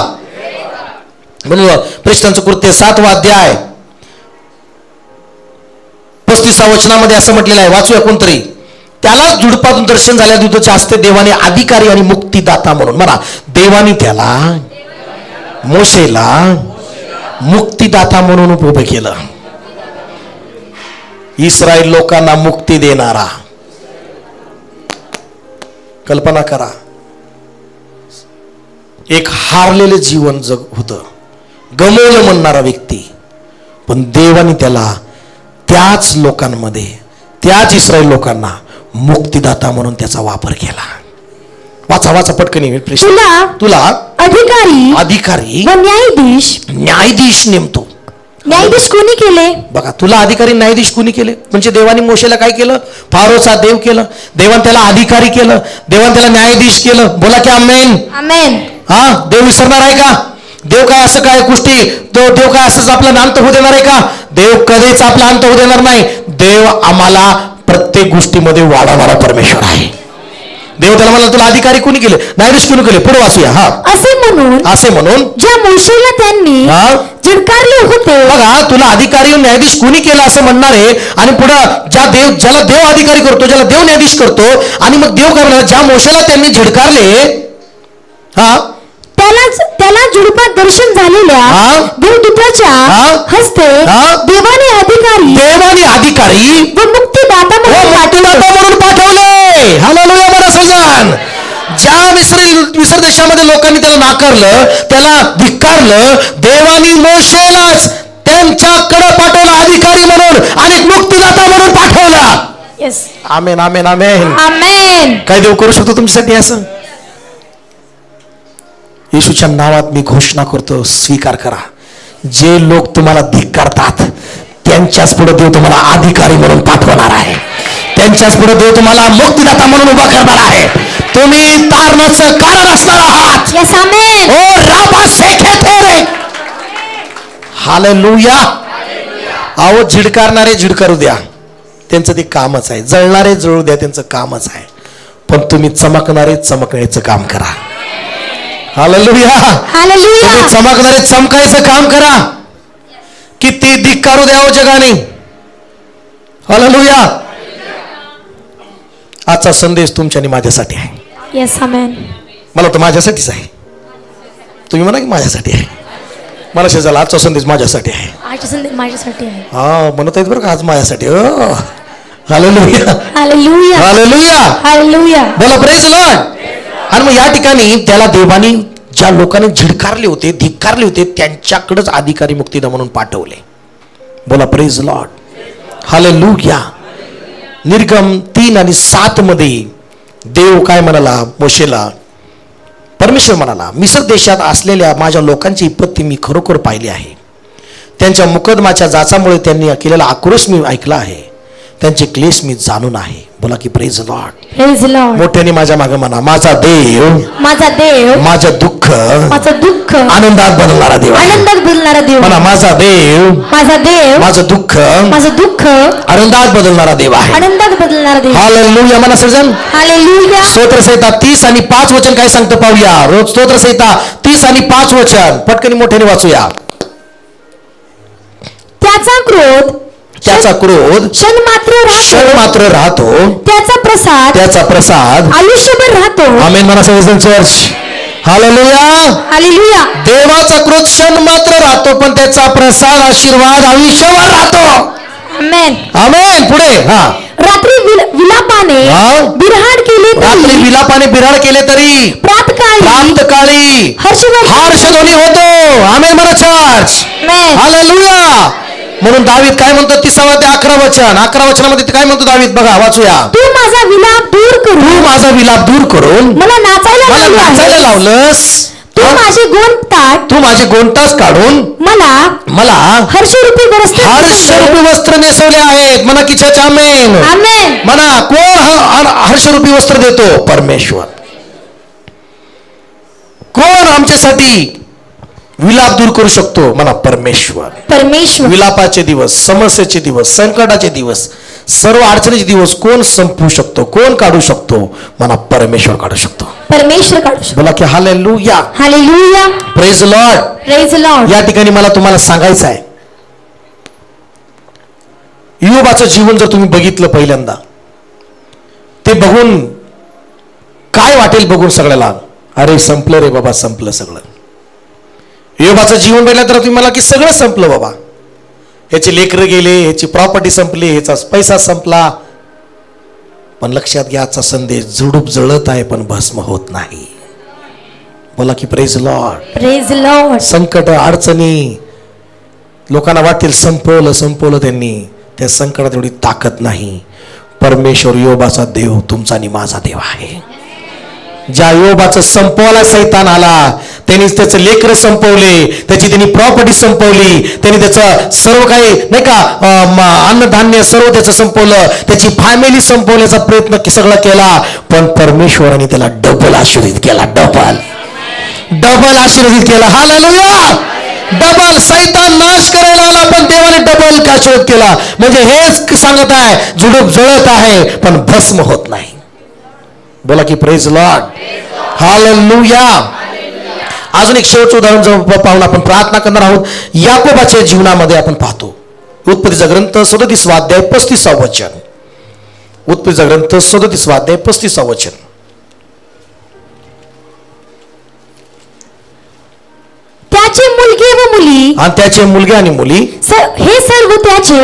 A: म्हणून प्रेषितांचं कृत्य 7वा अध्याय 35व्या वचनामध्ये असं म्हटलेलं आहे, वाचूया कोणतरी. त्याला झुडपातून दर्शन झाल्या दूताच्या हस्ते देवाने अधिकारी आणि मुक्तिदाता म्हणून, म्हणा देवाने त्याला मोशेला मुक्तिदाता म्हणून उभं केलं. इस्रायल लोकांना मुक्ती देणारा कल्पना करा, एक हारलेले जीवन जग होतं, गमवलं म्हणणारा व्यक्ती, पण देवाने त्याला त्याच लोकांमध्ये, त्याच इस्रायल लोकांना मुक्तिदाता म्हणून त्याचा वापर केला. वाचा वाचा पटकन. तुला अधिकारी
C: व
A: न्यायाधीश नेमतो.
C: न्यायाधीश कोणी केले?
A: बघा, तुला अधिकारी न्यायाधीश कोणी केले? म्हणजे देवाने मोशेला काय केलं? फारोचा देव केलं, देवाने त्याला अधिकारी केलं, देवाने त्याला न्यायाधीश केलं. बोला की आमेन.
C: आमेन.
A: हा, देव विसरणार आहे का? देव काय असं काय गोष्टी, तो देव काय असंच आपला अंत होऊ देणार आहे का? देव कधीच आपला अंत होऊ देणार नाही. देव आम्हाला प्रत्येक गोष्टीमध्ये वाढवणारा परमेश्वर आहे. देव त्याला मला तुला अधिकारी कोणी केले, न्यायाधीश कोणी केले? पुढे वाचूया. हा, असे म्हणून
C: ज्या मोशेला त्यांनी झिडकारले होते.
A: बघा, तुला अधिकारी न्यायाधीश कोणी केला असं म्हणणार आहे. आणि पुढं ज्याला देव अधिकारी करतो, ज्याला देव न्यायाधीश करतो, आणि मग देव काय म्हणणार? ज्या मोशेला त्यांनी झिडकारले, हा,
C: त्याला झुडपात दर्शन झालेल्या देवदूताच्या हस्ते देवाने अधिकारी व मुक्तिदाता
A: म्हणून पाठवले. हालेलुया म्हणा सगळ्यांना. ज्या मिस्र देशामध्ये लोकांनी त्याला नाकारलं, त्याला धिक्कारलं, देवानी मोशेलाच त्यांच्याकडे पाठवला अधिकारी म्हणून आणि मुक्तिदाता म्हणून पाठवला. आमेन आमेन आमेन
C: आमेन.
A: काय देव करू शकतो तुमच्यासाठी असं? येशूच्या नावात मी घोषणा करतो, स्वीकार करा. जे लोक तुम्हाला धिक्कारतात त्यांच्याच पुढे देव तुम्हाला अधिकारी म्हणून पाठवणार आहे. त्यांच्याच पुढे देव तुम्हाला मुक्तिदाता म्हणून उभा करणार आहे. तुम्ही तारणाचं कारण असणार आहात.
C: Yes amen.
A: ओ राबा सेखेतेरे. हालेलुया. अहो, झिडकारणारे झिडकारू द्या, त्यांचं ते कामच आहे. जळणारे जळू द्या, त्यांचं कामच आहे. पण तुम्ही चमकणारे चमकण्याचं काम करा. हालेलुया.
C: हालेलुया.
A: चमकणारे चमकायचं काम करा. किती धिक्कारू द्यावं जगाने. हालेलुया. आजचा संदेश तुमच्या आणि माझ्यासाठी आहे.
C: Yes amen.
A: मला तर माझ्यासाठीच आहे. तुम्ही म्हणा की माझ्यासाठी आहे. मला शेजाला आजचा संदेश माझ्यासाठी आहे.
C: आजचा संदेश माझ्यासाठी आहे.
A: हा, म्हणत आहेत बरं का, आज माझ्यासाठी. हालेलुया.
C: हालेलुया.
A: हालेलुया.
C: हालेलुया.
A: बोला प्रेज लॉर्ड. आणि मग या ठिकाणी त्याला देवानी ज्या लोकांनी झिडकारले होते, धिक्कारले होते, त्यांच्याकडेच अधिकारी मुक्तिदा म्हणून पाठवले. बोला प्रेज लॉर्ड. हालेलुया. निर्गम 3 आणि 7 मध्ये देव काय म्हणाला मोशेला? परमेश्वर म्हणाला, मिस्र देशात असलेल्या माझ्या लोकांची विपत्ती मी खरोखर पाहिली आहे. त्यांच्या मुकदमाच्या जाचामुळे त्यांनी केलेला आक्रोश मी ऐकला आहे. त्यांचे क्लेश मी जाणून आहे. बोला की प्रेज लॉर्ड.
C: Praise Lord.
A: मोठ्याने माझ्या मागे म्हणा, माझा देव माझं दुःख आनंदात बदलणारा देव.
C: आनंदात बदलणारा देव.
A: म्हणा, माझा देव माझं दुःख आनंदात बदलणारा देव आहे.
C: आनंदात बदलणारा देव.
A: हालेलुया म्हणा सर्जन.
C: हालेलुया.
A: स्तोत्रसंहिता 30 आणि 5 वचन काय सांगतं पाहूया. रोज स्तोत्रसंहिता 30 आणि 5 वचन पटकन मोठ्याने वाचूया. त्याचा क्रोध क्षण मात्र राहतो, त्याचा प्रसाद आयुष्यभर राहतो. आमेन म्हणा सगळेजण चर्च. हालेलुया.
C: हालेलुया.
A: देवाचा क्रोध क्षण मात्र राहतो, पण त्याचा प्रसाद आशीर्वाद आयुष्यभर राहतो.
C: आमेन.
A: आमेन. पुढे. हा,
C: रात्री विलापाने
A: बिऱ्हाड केले तरी प्रातकाळी हर्षध्वनी होतो. आमेन म्हणा चर्च. हालेलुया. म्हणून दावीद काय म्हणतो? 30 ते 11 वचन. 11 वचनामध्ये काय म्हणतो दावीद? बघा, वाचूया.
C: तू माझा विलाप दूर करून मला नाचायला लावलंस. तू माझे गोंडतास काढून मला हर्षरूपी
A: वस्त्र नेसवले आहेत. म्हणा की चर्च. आमेन.
C: आमेन.
A: म्हणा, कोण हर्षरूपी वस्त्र देतो? परमेश्वर. कोण आमच्यासाठी विलाप दूर करू शकतो? म्हणा, परमेश्वर. विलापाचे दिवस, समस्येचे दिवस, संकटाचे दिवस, सर्व अडचणीचे दिवस कोण संपवू शकतो? कोण काढू शकतो? म्हणा, परमेश्वर काढू शकतो. बोला की hallelujah.
C: Hallelujah.
A: Praise Lord.
C: Praise Lord.
A: या ठिकाणी मला तुम्हाला सांगायचं आहे, योबाचं जीवन जर तुम्ही बघितलं पहिल्यांदा, ते बघून काय वाटेल? बघून सगळ्याला अरे संपलं रे बाबा, संपलं सगळं. योबाचं जीवन बघितलं तर तुम्ही मला की सगळं संपलं बाबा. ह्याचे लेकरं गेले, ह्याची प्रॉपर्टी संपली, ह्याचा पैसा संपला, पण लक्षात घ्या, आजचा संदेश झुडूप जळत आहे पण भस्म होत नाही. बोला की प्रेज लॉर्ड.
C: Praise Lord.
A: संकट अडचणी लोकांना वाटतील संपवलं त्यांनी. त्या संकटात एवढी ताकद नाही. परमेश्वर योबाचा देव तुमचा आणि माझा देव आहे. ज्या योबाचं संपवायला सैतान आला, त्यांनीच त्याचं लेकरं संपवले, त्याची त्यांनी प्रॉपर्टी संपवली, त्यांनी त्याचं सर्व काही नाही का अन्नधान्य सर्व त्याचं संपवलं, त्याची फॅमिली संपवण्याचा प्रयत्न सगळं केला. पण परमेश्वराने त्याला डबल आशीर्वाद केला. डबल आशीर्वाद केला. हालेलुया. डबल. सैतान नाश करायला आला पण देवाने डबल आशीर्वाद केला. म्हणजे हेच सांगत आहे, झुडूप जळत आहे पण भस्म होत नाही. बोला की प्रेज लॉर्ड. हालेलुया. अजून एक शेवटचं उदाहरण पाहून आपण प्रार्थना करणार आहोत. याकोबाच्या जीवनामध्ये आपण पाहतो. उत्पत्तीचा ग्रंथ 37 अध्याय 35 वचन. उत्पत्तीचा ग्रंथ 37 अध्याय 35 वचन.
C: त्याचे मुलगे व मुली
A: आणि त्याचे मुलगे आणि मुली
C: हे सर्व त्याचे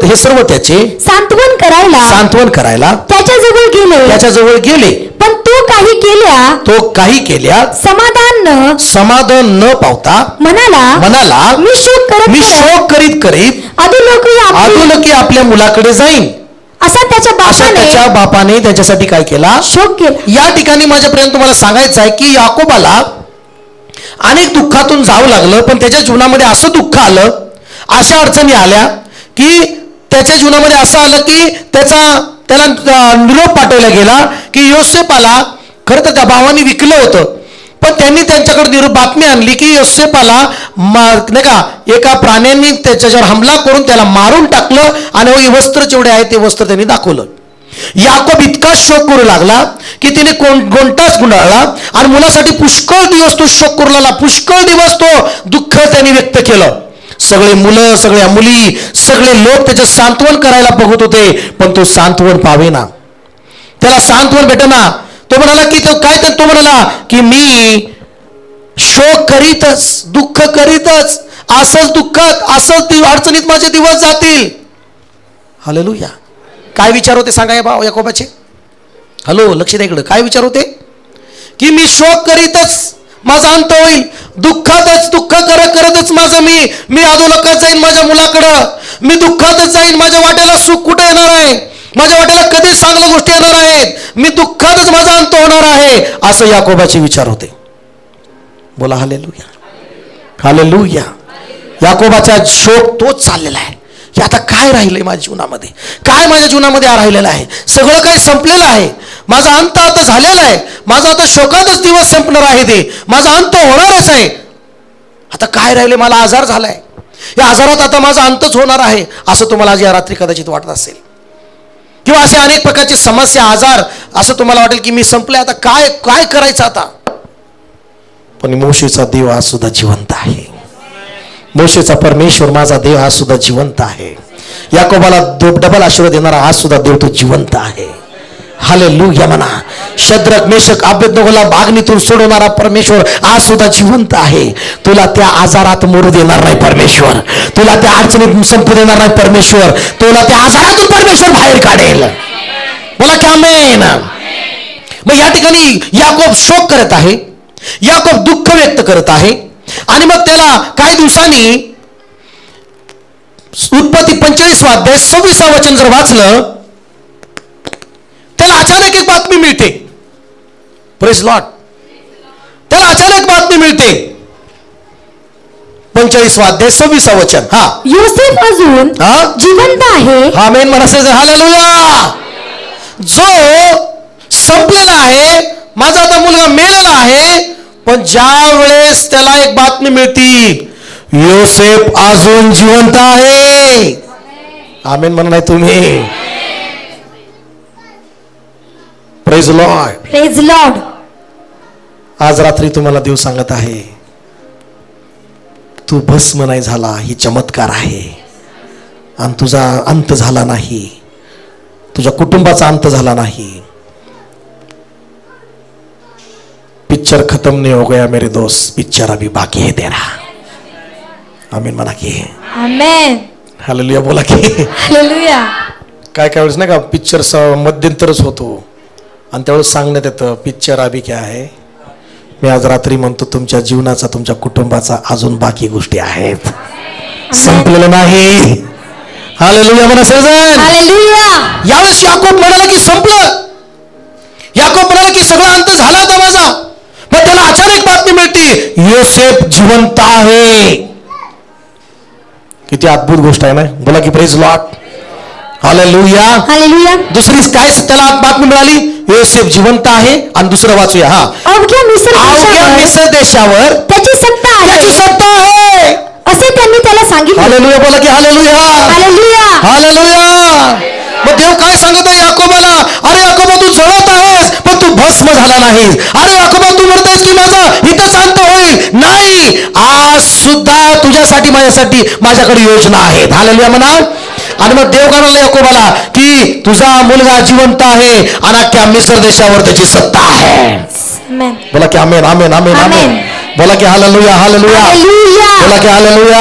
A: हे सर्व त्याचे
C: सांत्वन करायला
A: त्याच्याजवळ गेले.
C: पण तो काही केल्या
A: समाधान न पावता म्हणाला
C: मी शोक
A: करीत अधोलोकी आपल्या मुलाकडे जाईन.
C: असा त्याच्या
A: बापाने त्याच्यासाठी काय केला?
C: शोक केला.
A: या ठिकाणी माझ्यापर्यंत तुम्हाला सांगायचं आहे की याकोबाला अनेक दुःखातून जावं लागलं. पण त्याच्या जीवनामध्ये असं दुःख आलं, अशा अडचणी आल्या की त्याच्या जीवनामध्ये असं आलं की त्याला निरोप पाठवला गेला की योसेपाला खरं तर त्या भावाने विकलं होतं. पण त्यांनी त्यांच्याकडे बातमी आणली की योसेपाला नाही का एका प्राण्यांनी त्याच्यावर हमला करून त्याला मारून टाकलं आणि वस्त्र जेवढे आहे ते वस्त्र त्यांनी दाखवलं. याकोब इतका शोक करू लागला की तिने गोंटाच गुंडाळला आणि मुलासाठी पुष्कळ दिवस तो शोक करू लागला. पुष्कळ दिवस तो दुःख त्यांनी व्यक्त केलं. सगळे मुलं, सगळ्या मुली, सगळे लोक त्याचं सांत्वन करायला बघत होते पण तो सांत्वन पावेना. त्याला सांत्वन भेटेना. तो म्हणाला की तो म्हणाला की मी शोक करीतच, दुःख करीतच, असंच दुःखात असंच अडचणीत माझे दिवस जातील. हालेलुया. काय विचार होते सांगा या याकोबाचे? हॅलो, लक्ष द्या इकडं. काय विचार होते? की मी शोक करीतच माझा अंत होईल. दुःखातच दुःख करतच माझं मी अधोलोकात जाईन माझ्या मुलाकडं. मी दुःखातच जाईन. माझ्या वाट्याला सुख कुठे येणार आहे? माझ्या वाट्याला कधीच चांगल्या गोष्टी येणार आहेत. मी दुःखातच माझा अंत होणार आहे, असं याकोबाचे विचार होते. बोला हालेलुया. हालेलुया. याकोबाचा शोक तोच चाललेला आहे की आता काय राहिलंय माझ्या जीवनामध्ये? काय माझ्या जीवनामध्ये राहिलेलं आहे? सगळं काही संपलेलं आहे. माझा अंत आता झालेला आहे. माझा आता शोकातच दिवस संपणार आहे. ते माझा अंत होणारच आहे. आता काय राहिले? मला आजार झालाय. या आजारात आता माझा अंतच होणार आहे असं तुम्हाला आज या रात्री कदाचित वाटत असेल. किंवा असे अनेक प्रकारचे समस्या, आजार, असं तुम्हाला वाटेल की मी संपले, आता काय करायचं आता? पण मोशेचा देव आज सुद्धा जिवंत आहे. मोशेचा परमेश्वर माझा देव आज सुद्धा जिवंत आहे. याकोबाला डबल आशीर्वाद देणारा आज सुद्धा देव तो जिवंत आहे. हालेलुया म्हणा. शद्रक, मेशक, अबेदनगोला अग्नीतून सोडवणारा परमेश्वर आज सुद्धा जिवंत आहे. तुला त्या आजारात मरू देणार नाही परमेश्वर. तुला त्या अडचणीत संपू देणार नाही परमेश्वर. तुला त्या आजारातून परमेश्वर बाहेर काढेल. बोला की आमेन. मग या ठिकाणी याकोब शोक करत आहे. याकोब दुःख व्यक्त करत आहे. आणि मग त्याला काही दिवसांनी उत्पत्ती 45 अध्याय 26 वचन जर वाचलं, त्याला अचानक एक बातमी मिळते. Praise Lord. त्याला अचानक बातमी मिळते. 45 अध्याय 26 वचन. हा,
C: योसेफ अजून जिवंत आहे.
A: आमेन म्हणा. हालेलुया. जो संपलेला आहे, माझा आता मुलगा मेलेला आहे, पण ज्या वेळेस त्याला एक बातमी मिळती, योसेफ अजून जिवंत आहे. आमेन म्हणा नाही तुम्ही? Praise Lord.
C: Praise Lord.
A: आज रात्री तुम्हाला देव सांगत आहे, तू भस्म नाही झाला, ही चमत्कार आहे. आणि तुझा अंत झाला नाही, तुझ्या कुटुंबाचा अंत झाला नाही. पिक्चर खत्म नहीं हो गया मेरे दोस्त, पिक्चर अभी बाकी है तेरा. आमीन म्हणा की.
C: आमेन.
A: हालेलुया. बोला की
C: हालेलुया.
A: काय काय वेळेस नाही का पिक्चर मध्यंतरच होतो आणि त्यावेळेस सांगण्यात येतं पिक्चर अभी क्या आहे. मी आज रात्री म्हणतो तुमच्या जीवनाचा तुमच्या कुटुंबाचा अजून बाकी गोष्टी आहेत, संपलेलं नाही. हालेलुया म्हणा सगळेजण.
C: हालेलुया.
A: यावेळेस याकोब म्हणाला की संपलं. याकोब म्हणाला की सगळा अंत झाला होता माझा. पण त्याला अचानक बातमी मिळते योसेफ जिवंत आहे. किती अद्भुत गोष्ट आहे ना. बोला की प्रेज लॉर्ड. हालेलुया.
C: हालेलुया.
A: दुसरी काय त्याला बातमी मिळाली, योसेफ जिवंत आहे. आणि दुसरं वाचूया. हा,
C: अवघ्या
A: मिस्र देशावर
C: त्याची सत्ता आहे असे त्यांनी त्याला सांगितले.
A: हालेलुया. बोला की हालेलुया.
C: हालेलुया.
A: हालेलुया. मग देव काय सांगत आहे याकोबाला, अरे याकोबा तू जळत आहेस पण तू भस्म झाला नाहीस. अरे याकोबा तू म्हणतेस की माझा इथंच अंत होईल. नाही, आज सुद्धा तुझ्यासाठी माझ्यासाठी माझ्याकडे योजना आहेत. हालेलुया म्हणा. आणि मग देव काय म्हणलं याकोबाला की तुझा मुलगा जिवंत आहे आणि अख्ख्या मिस्र देशावर त्याची सत्ता आहे. बोला की आमेन आमेन आमेन आमेन. बोला की हालेलुया हालेलुया. बोला की हालेलुया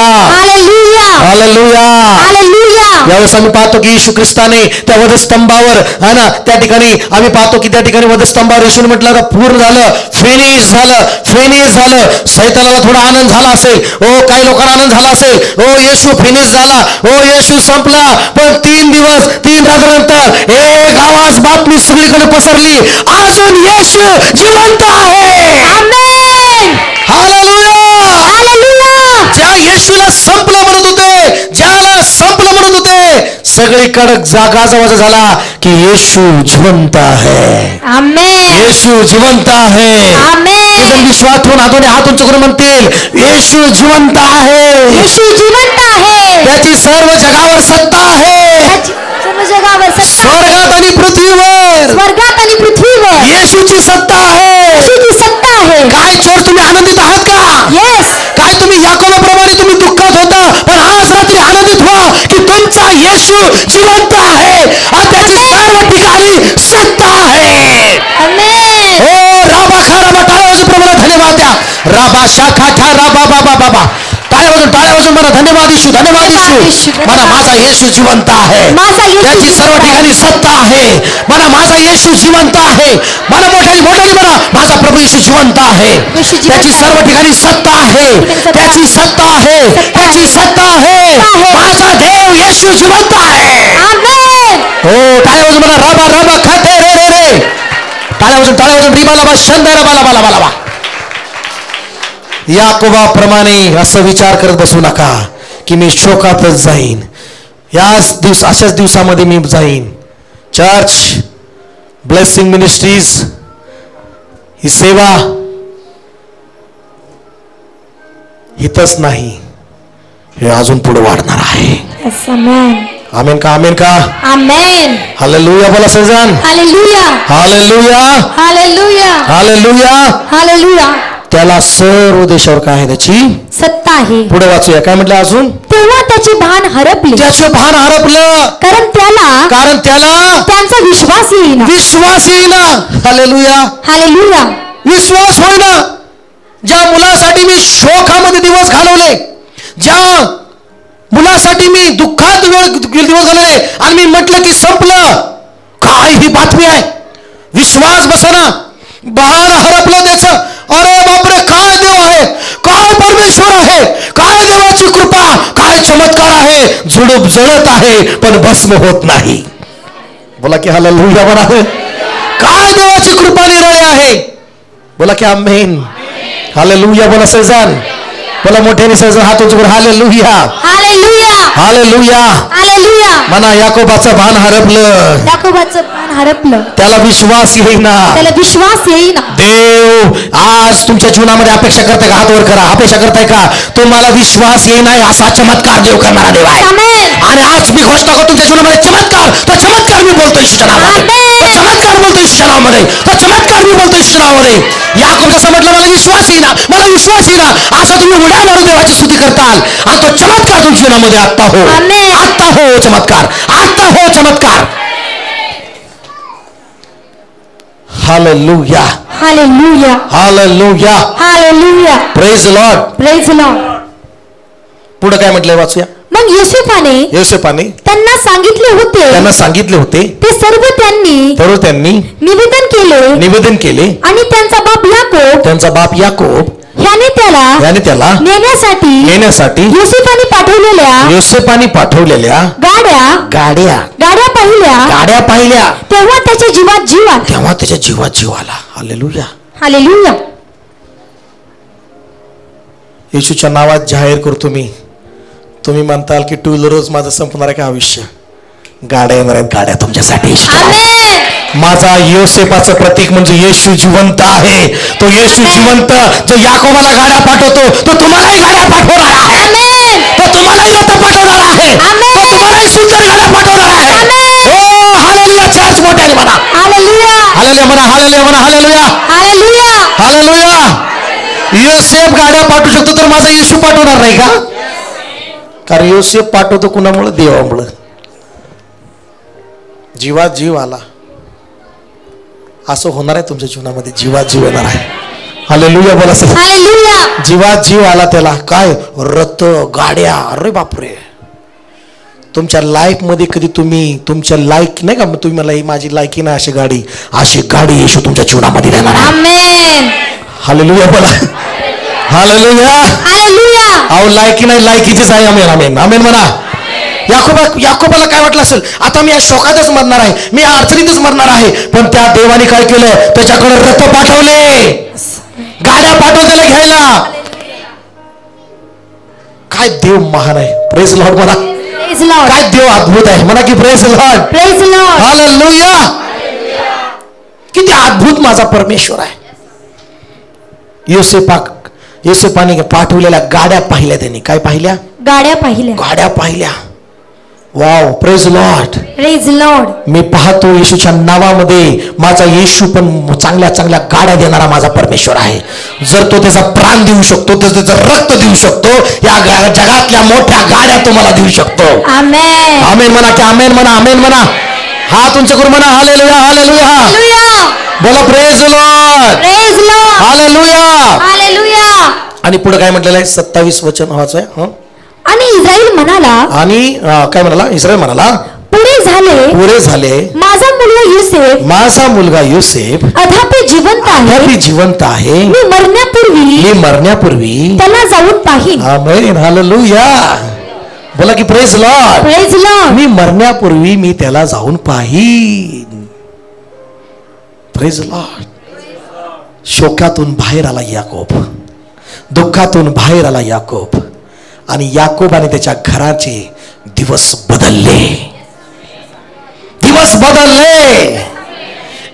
A: हालेलुया. यावेळेस आम्ही पाहतो की येशू ख्रिस्ताने त्या वधस्तंभावर है ना, त्या ठिकाणी आम्ही पाहतो की त्या ठिकाणी वधस्तंभावर येशूने म्हटलं आता पूर्ण झालं, फिनिश झालं, फिनिश झालं. सैतानाला थोडा आनंद झाला असेल, ओ काही लोकांना आनंद झाला असेल, ओ येशू फिनिश झाला, ओ येशू संपला. पण 3 दिवस 3 रात्रीनंतर एक आवाज बातमी सगळीकडे पसरली, अजून येशू जिवंत आहे. हालेलुया. ज्या येशूला संपलं म्हणत होते, ज्याला संपलं म्हणत होते, सगळीकडे गाजावाजा झाला की येशू जिवंत आहे. येशू जिवंत आहे. विश्वास ठेवून हात उंच करून म्हणतील येशू जिवंत आहे.
C: येशू जिवंत आहे.
A: त्याची सर्व जगावर सत्ता आहे.
C: जगावर
A: स्वर्गात आणि पृथ्वीवर येशूची सत्ता आहे.
C: सत्ता आहे.
A: काय चोर तुम्ही आनंदित आहात का?
C: येस.
A: काय तुम्ही याकोबाप्रमाणे तुम्ही दुःखात होता, पण आज रात्री आनंदित व्हा की तुमचा येशू जिवंत आहे आणि त्याची सर्व ठिकाणी सत्ता आहे. हो राबा खा राबा टाळ्यावाजून प्रमाणात धन्यवाद द्या. राबा शाखा ठा राबा बाबा बाबा टाळ्यावाजून मला धन्यवाद येशू धन्यवाद येशू. मला माझा येशू जिवंत आहे. त्याची सर्व ठिकाणी सत्ता आहे. मला माझा येशू जिवंत आहे. मला मोठ्याने म्हणा माझा प्रभू येशू जिवंत आहे. त्याची सर्व ठिकाणी सत्ता आहे. त्याची सत्ता आहे. त्याची सत्ता आहे. माझा देव येशू जिवंत आहे. हो टाळ्यावाजून मला राबा राबा खाते रे रे रे. टाळ्यावाजून रिबाला बा शंदर बाला बाला बाला बा. याकोबाप्रमाणे असं विचार करत बसू नका की मी शोकातच जाईन. अशाच दिवसामध्ये मी जाईन. चर्च ब्लेसिंग मिनिस्ट्रीज ही सेवा इथंच नाही, हे अजून पुढे वाढणार आहे. आमेन का आमेन का
C: आमेन.
A: हालेलुया. बोला सजन हालेलुया हालेलुया हालेलुया हालेलुया. त्याला सर्व देशावर काय आहे त्याची
C: सत्ता आहे.
A: पुढे वाचूया काय म्हटलं अजून.
C: तेव्हा त्याची भान हरपली.
A: त्याचं भान हरपलं
C: कारण त्याला त्यांचा विश्वास येईना. Hallelujah hallelujah.
A: विश्वास होईना. ज्या मुलासाठी मी शोकामध्ये दिवस घालवले, ज्या मुलासाठी मी दुःखात दिवस घालवले आणि मी म्हटलं की संपलं, काय ही बातमी आहे, विश्वास बसना, भान हरपलं त्याचं. अरे बापरे, काय देव आहे, काय परमेश्वर आहे, काय देवाची कृपा, काय चमत्कार आहे. झुडूप जळत आहे पण भस्म होत नाही. बोला की हालेलुया म्हणा. काय देवाची कृपा निराळी आहे. बोला की आमेन हालेलुया. बोला सजन बोला मोठ्याने सजन हात उंच करून हालेलुया
C: हालेलुया
A: हालेलुया
C: हालेलुया.
A: म्हणा याकोबाचं भान हरपलं.
C: याकोबाचं भान हरपलं.
A: त्याला विश्वास येईना. देव आज तुमच्या जीवनामध्ये अपेक्षा करताय का? हात वर करा. अपेक्षा करताय का? तुम्हाला विश्वास येईना असा चमत्कार देव करणारा देव आहे. आणि आज मी घोषणा करतो तुमच्या जीवनामध्ये चमत्कार, तो चमत्कार मी बोलतो येशूच्या नावामध्ये. चमत्कार बोलतो येशूच्या नावामध्ये. तो चमत्कार मी बोलतो येशूच्या नावामध्ये. याकोब जसं म्हटलं मला विश्वास येईना, मला विश्वास येईना, असा तुम्ही उड्या मारून देवाची स्तुती करताल आणि तो चमत्कार तुमच्या जीवनामध्ये आत्ता हो, आत्ता हो चमत्कार, आत्ता हो चमत्कार. Hallelujah
C: hallelujah
A: hallelujah
C: hallelujah.
A: Praise Lord
C: praise Lord.
A: पुढे काय म्हटलंय वाचूया.
C: मग मग
A: योसेफाने
C: त्यांना सांगितले होते ते सर्व त्यांनी
A: निवेदन केले
C: आणि त्यांचा बाप याकोब ह्याने त्याला नेण्यासाठी योसेफाने पाठवलेल्या गाड्या पाहिल्या तेव्हा त्याच्या जीवात जीव आला. हालेलुया.
A: येशूच्या नावात जाहीर करतो तुम्ही म्हणताल की 2 व्हीलरच माझं संपणार आहे का आयुष्य? गाड्या येणार आहेत, गाड्या तुमच्यासाठी. माझा योसेफाचं प्रतीक म्हणजे येशू जिवंत आहे. तो येशू जिवंत जो याकोबाला गाड्या पाठवतो तो तुम्हालाही गाड्या पाठवणार आहे. तो तुम्हालाही रथ पाठवणार आहे. तो तुम्हालाही सुंदर गाड्या पाठवणार आहे. ओ हालेलुया. चर्च मोठ्याने म्हणा हालेलुया म्हणा हालेलुया. योसेफ गाड्या पाठवू शकतो तर माझा येशू पाठवणार नाही का? कारण योसेफ पाठवतो कुणामुळे? देवामुळे. जीवात जीव आला. असं होणार आहे तुमच्या जीवनामध्ये. जीवात जीव येणार आहे. हालेलुया बोला. जीवात जीव आला त्याला. काय? रथ, गाड्या. अरे बापरे. तुमच्या लाईफ मध्ये कधी तुम्ही तुमच्या लायक नाही का, तुम्ही मला ही माझी लायकी नाही अशी गाडी येशू तुमच्या जीवनामध्ये देणार आहे. हालेलुया बोला. हालेलुया. अहो लायकी नाही, लायकीचीच आहे. आमेन म्हणा. याकोबाला काय वाटलं असेल, आता मी या शोकातच मरणार आहे, मी या अडचणीतच मरणार आहे. पण त्या देवाने काय केलं? त्याच्याकडे रथ पाठवले, गाड्या पाठवले त्याला घ्यायला. काय देव महान आहे. प्रेज लॉर्ड म्हणा. काय देव अद्भुत आहे म्हणा की प्रेज लॉर्ड. हालेलुया. किती अद्भुत माझा परमेश्वर आहे. योसेफाने पाठवलेल्या गाड्या पाहिल्या त्यांनी. काय पाहिल्या? गाड्या पाहिल्या. वाव. Praise Lord. मी पाहतो येशूच्या नावामध्ये माझा येशू पण चांगल्या चांगल्या गाड्या देणारा माझा परमेश्वर आहे. जर तो त्याचा प्राण देऊ शकतो, त्याचं रक्त देऊ शकतो, या जगातल्या मोठ्या गाड्या तुम्हाला देऊ शकतो. आमेन म्हणा की आमेन म्हणा. हात उंच करून म्हणा हालेलुया. बोला प्रेज लॉर्ड. हालेलुया. आणि पुढे काय म्हटलेलं आहे? 27 वचन वाचाय.
C: आणि इस्रायल म्हणाला, इस्रायल म्हणाला, पुरे झाले. माझा मुलगा योसेफ अद्यापि जिवंत आहे. मी मरण्यापूर्वी त्याला जाऊन पाहीन. आमेन. हालेलुया. बोला की प्रेज लॉर्ड. मी मरण्यापूर्वी मी त्याला जाऊन पाहीन. Praise Lord. शोकातून बाहेर आला याकोब, दुःखातून बाहेर आला याकोब. आणि याकोब आणि त्याच्या घराचे दिवस बदलले.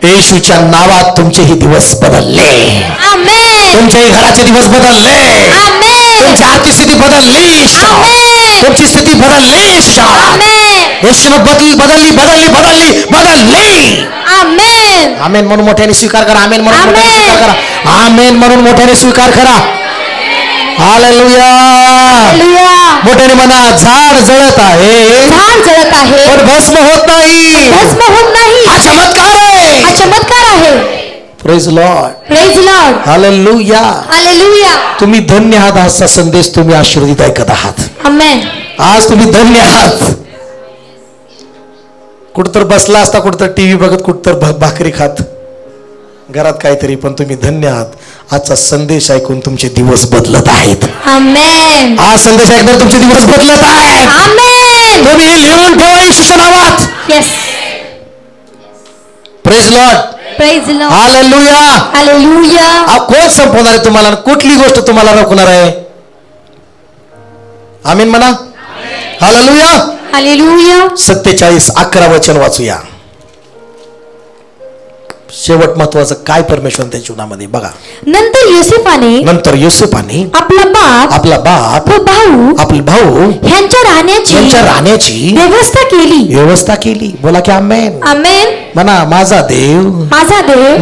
C: येशूच्या नावात तुमचेही दिवस बदलले. तुमच्याही घराचे दिवस बदलले. तुमची आर्थिक स्थिती बदलली. तुमची स्थिती बदलली. येशूनं बदलली. आमेन म्हणून मोठ्याने स्वीकार करा. आमेन म्हणून मोठ्याने स्वीकार करा. आमेन म्हणून मोठ्याने स्वीकार करा. हालेलुया. मोठ्याने म्हणा. झाड जळत आहे पण भस्म होत नाही. हा चमत्कार आहे. Praise Lord. हालेलुया. तुम्ही धन्य आहात. आजचा संदेश तुम्ही आशीर्वादित ऐकत आहात. आज तुम्ही धन्य आहात. कुठतर बसला असता, कुठतर टीव्ही बघत, कुठतर भाकरी खात, घरात काहीतरी, पण तुम्ही धन्य आहात. आजचा संदेश ऐकून तुमचे दिवस बदलत आहेत. हा संदेश ऐकून तुमचे दिवस बदलत आहेत. तुम्ही हे लिहून ठेवा येशूच्या नावात. Praise Lord. हालेलुया. कोण संपवणार आहे तुम्हाला? कुठली गोष्ट तुम्हाला रोखणार आहे? आमीन म्हणा. हालेलुया. 47:11 वचन वाचूया. शेवट महत्वाचं काय परमेश्वर त्या जीवनामध्ये बघा. नंतर योसेफाने आपला बाप आपले भाऊ ह्यांच्या राहण्याची व्यवस्था केली. बोला की आमेन. म्हणा. माझा देव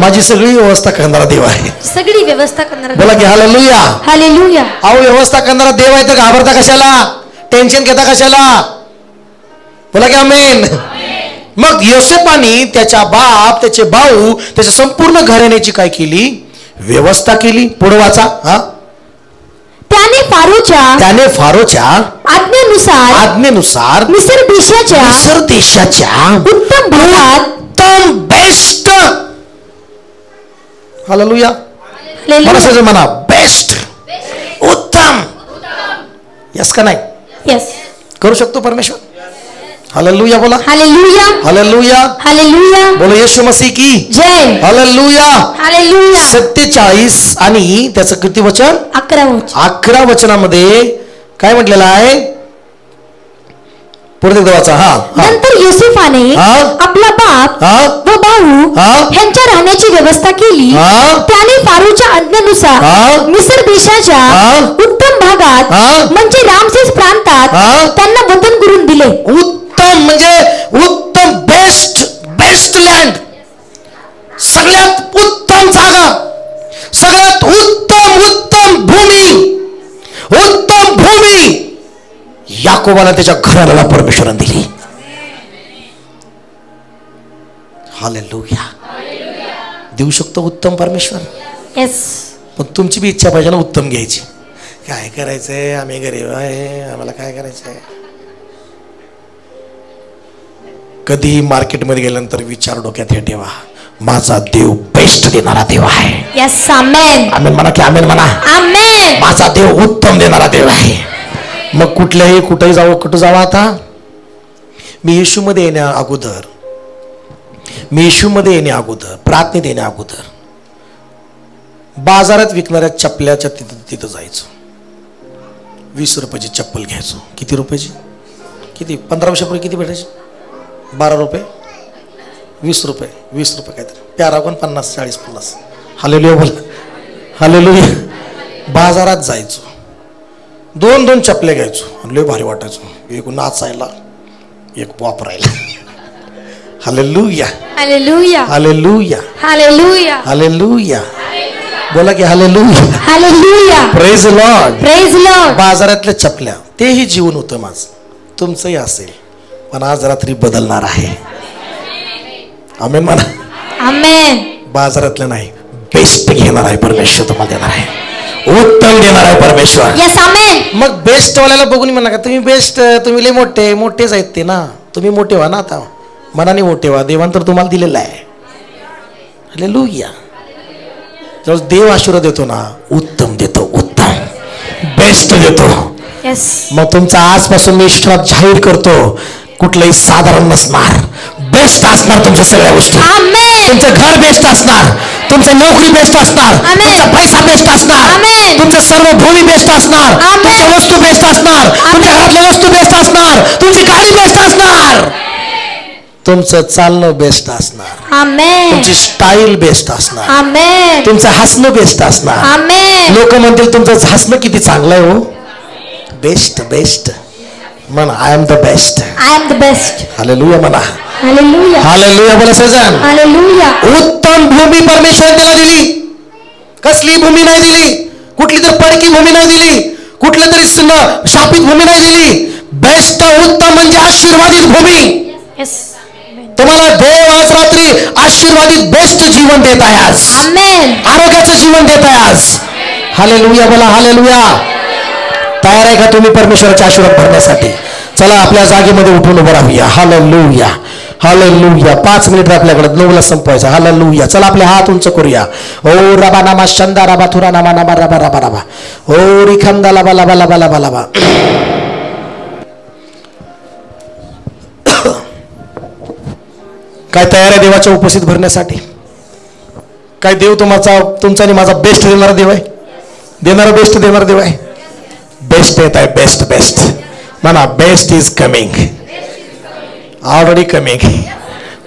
C: माझी सगळी व्यवस्था करणारा देव आहे. सगळी व्यवस्था करणारा. बोला की हालेलुया. अहो व्यवस्था करणारा देव आहे तर घाबरता कशाला? टेन्शन घेता कशाला? बोला की आमेन. मग योसेफाने त्याच्या बाप, त्याचे भाऊ, त्याच्या संपूर्ण घराण्याची काय केली? व्यवस्था केली. पुढे वाचा. त्याने फारोच्या आज्ञेनुसार मिस्र देशाच्या उत्तम बेस्ट,
A: हालेलुया म्हणा बेस्ट, उत्तम. यस का नाही?
C: यस,
A: करू शकतो परमेश्वर. हालेलुया बोला.
C: Hallelujah,
A: hallelujah,
C: hallelujah.
A: बोलो येशू मसीह की
C: जय.
A: Hallelujah,
C: hallelujah.
A: 47 आणि त्याचं किती वचन?
C: 11
A: वचनामध्ये काय म्हटलेलं आहे? पुढे देवाचा.
C: नंतर योसेफाने आपला बाप व भाऊ ह्यांच्या राहण्याची व्यवस्था केली. त्याने फारोच्या आज्ञेनुसार मिस्र देशाच्या उत्तम भागात म्हणजे रामसेस प्रांतात त्यांना वतन करून दिले.
A: उत्तम म्हणजे उत्तम, बेस्ट लँड, सगळ्यात उत्तम जागा, सगळ्यात उत्तम भूमी याकोबाला त्याच्या घराला परमेश्वराने दिली. हालेलुया. देऊ शकतो उत्तम परमेश्वर.
C: येस.
A: पण तुमची बी इच्छा पाहिजे ना उत्तम घ्यायची. काय करायचंय, आम्ही गरीब आहे, आम्हाला काय करायचंय. कधीही मार्केटमध्ये गेल्यानंतर विचार डोक्यात हे ठेवा, माझा देव बेस्ट देणारा देव आहे.
C: यस, आमेन.
A: आमेन म्हणा की आमेन म्हणा.
C: आमेन.
A: माझा देव उत्तम देणारा देव आहे. मग कुठेही जावं, कुठं जावं. आता मी येशूमध्ये येण्या अगोदर प्रार्थनेत येण्या अगोदर बाजारात विकणाऱ्या चपल्याच्या तिथं जायचो. 20 रुपयाची चप्पल घ्यायचो. किती रुपयाची? किती? 15 वर्षापूर्वी किती भेटायची? 12 रुपये, 20 रुपये काहीतरी. प्यारा कोण 50, 40, 50. हालेलुया बोल. हालेलुया. बाजारात जायचो, 2 चपल्या घ्यायचो आणि लय भारी वाटायचो. एक नाचायला, एक वापरायला. Hallelujah,
C: hallelujah,
A: hallelujah,
C: hallelujah,
A: hallelujah. बोला की hallelujah,
C: hallelujah.
A: Praise Lord,
C: praise Lord.
A: बाजारातल्या चपल्या, तेही जीवन होतं माझं, तुमचंही असेल. पण आज रात्री बदलणार आहे. आमेन म्हणा.
C: आमेन.
A: बाजारातलं नाही, बेस्ट घेणार आहे परमेश्वर, तुम्हाला देणार आहे, उत्तम देणार आहे परमेश्वर.
C: यस, आमेन.
A: मग बेस्ट वाल्याला बघून म्हणा का तुम्ही बेस्ट, तुम्ही लय मोठेच आहेत ते ना, तुम्ही मोठे व्हा ना. आता मनाने मोठे व्हा, देवान तर तुम्हाला दिलेला आहे. हालेलुया. जेव्हा देव आशीर्वाद देतो ना, उत्तम देतो, उत्तम बेस्ट देतो.
C: यस.
A: मग तुमचा आजपासून मी ईश्वरात जाहीर करतो, कुठलंही साधारण नसणार, बेस्ट असणार तुमच्या सगळ्या गोष्टी.
C: आमेन.
A: तुमचं घर बेस्ट असणार, तुमची नोकरी बेस्ट असणार, तुमचा पैसा बेस्ट असणार, तुमचं सर्व भूमी बेस्ट असणार, तुमच्या वस्तू बेस्ट असणार, तुमच्या घरातल्या वस्तू बेस्ट असणार, तुमची गाडी बेस्ट असणार, तुमचं चालणं बेस्ट असणार,
C: आमेन.
A: तुमची स्टाईल बेस्ट असणार,
C: आमेन.
A: तुमचं हसणं बेस्ट असणार.
C: आमेन.
A: लोक म्हणतील तुमचं हसणं किती चांगलं आहे हो. बेस्ट म्हणा, I am the best. Hallelujah म्हणा.
C: हालेलुया.
A: हालेलुया बोला सजन.
C: हालेलुया.
A: उत्तम भूमी परमेश्वराने त्याला दिली. कसली भूमी नाही दिली, कुठली तर पडकी भूमी नाही दिली, कुठल्या तरी शापित भूमी नाही दिली. बेस्ट, उत्तम म्हणजे आशीर्वादित भूमी.
C: यस.
A: तुम्हाला देव आज रात्री आशीर्वादित बेस्ट जीवन देत आहे. आज
C: आमेन.
A: आरोग्याचं जीवन देत आहे आज. हालेलुया बोला. हालेलुया. तयार आहे का तुम्ही परमेश्वराचे आशीर्वाद भरण्यासाठी? चला आपल्या जागेमध्ये उठून उभं राहूया. Hallelujah, hallelujah. 5 मिनिट आपल्याकडे, 9ला संपवायचं. हालेलुया. चला आपले हात उंच करूया. ओ रबा नामा शंदा रबा थुरा नामा नामा रबा रबा रबा. ओ रिखंदा लबा लबा लबा लबा लबा. काय तयार आहे देवाच्या उपस्थित भरण्यासाठी? काय देव तुमचा आणि माझा बेस्ट देणारा देव आहे, देणारा बेस्ट देणारा देव आहे. बेस्ट येत आहे, बेस्ट म्हणा. Best is coming, already coming.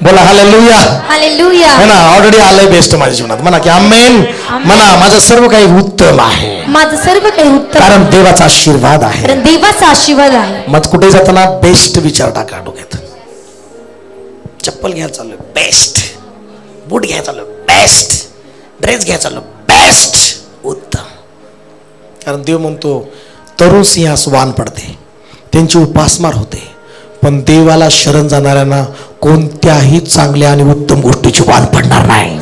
A: बोला हालेलुया.
C: हालेलुया.
A: म्हणा ऑलरेडी आलंय बेस्ट माझ्या जीवनात. म्हणा की आमेन. म्हणा माझं सर्व काही उत्तम आहे,
C: माझं सर्व काही उत्तम,
A: कारण देवाचा आशीर्वाद आहे.
C: कारण देवाचा आशीर्वाद आहे.
A: मग कुठे जाताना बेस्ट विचार टाका डोक्यात. चप्पल घ्यायला चालू बेस्ट, बूट घ्यायला चालू बेस्ट, ड्रेस घ्यायला चालू बेस्ट, उत्तम. कारण देव म्हणतो तरुण सिंहास वान पडते, त्यांची उपासमार होते, पण देवाला शरण जाणाऱ्यांना कोणत्याही चांगल्या आणि उत्तम गोष्टीची वान पडणार नाही.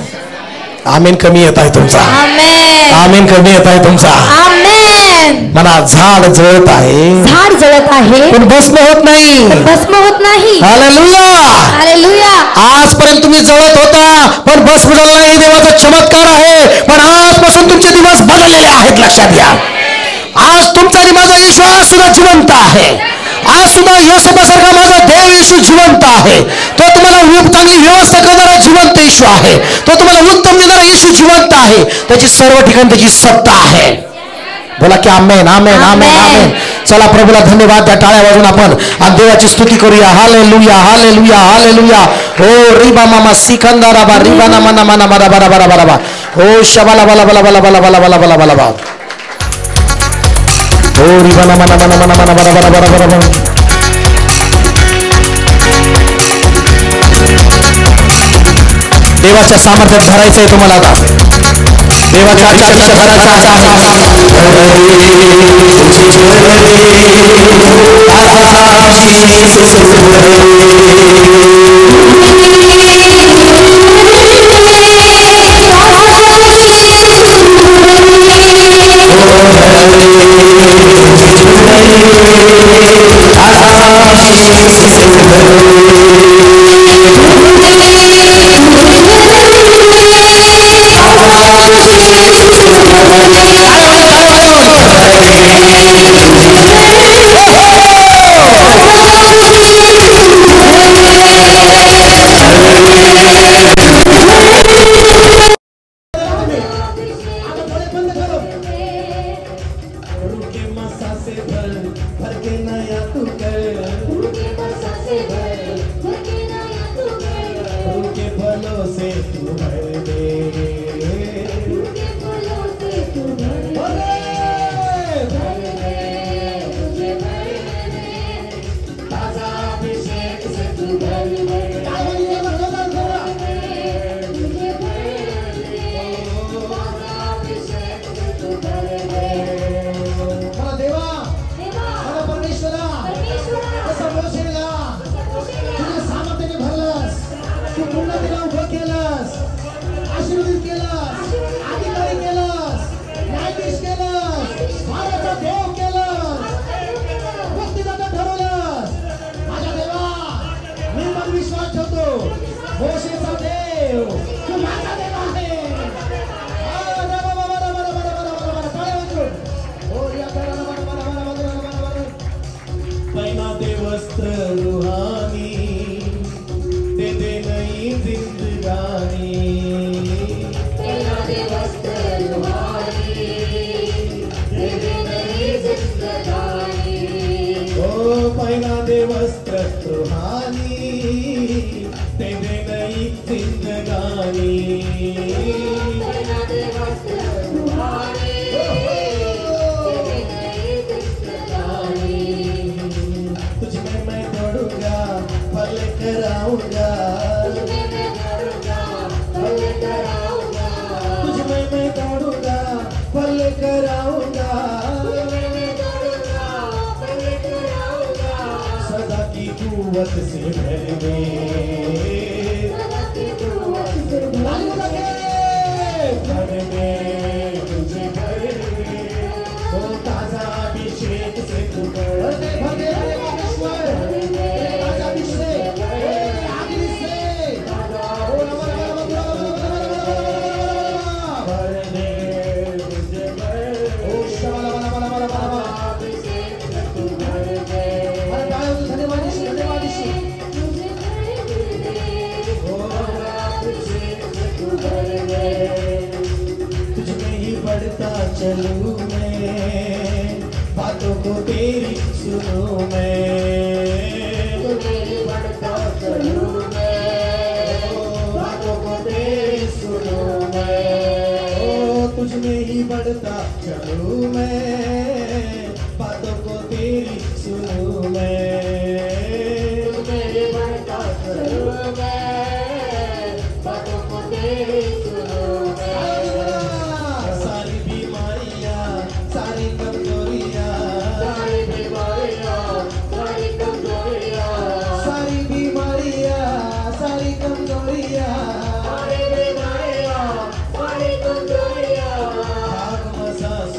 A: आमेन. कमी येत आहे तुमचा.
C: आमेन.
A: आमेन. कमी येत आहे तुमचा.
C: आमेन.
A: म्हणा झाड जळत आहे,
C: झाड जळत आहे
A: पण भस्म होत नाही,
C: भस्म होत नाही.
A: हालेलुया.
C: हालेलुया.
A: आजपर्यंत तुम्ही जळत होता पण भस्म झाला नाही, देवाचा चमत्कार आहे. पण आजपासून तुमचे दिवस बदललेले आहेत, लक्षात घ्या. आज तुमचा आणि माझा येशू आज सुद्धा जिवंत आहे. आज सुद्धा योसेफासारखा माझा देव येशू जिवंत आहे. तो तुम्हाला चांगली व्यवस्था करणारा जिवंत येशू आहे. तो तुम्हाला उत्तम देणारा येशू जिवंत आहे. त्याची सर्व ठिकाणी त्याची सत्ता आहे. बोला की आमेन, आमेन, आमेन, आमेन. चला प्रभूला धन्यवाद द्या. टाळ्या वाजून आपण आज देवाची स्तुती करूया. Hallelujah, hallelujah, hallelujah. ओ रिबा मामा सिकंदरा बा रिबा ना मना मना बरा बरा बरा बरा बा. ओ शबाला बला बला बला बला बला बला बला बला बा. ओ रिबा ना मना मना मना मना बरा बरा बरा बरा बरा. देवाच्या सामर्थ्यात भरायचंय तुम्हाला आता. देवाच्या आयुष्यात भरायचं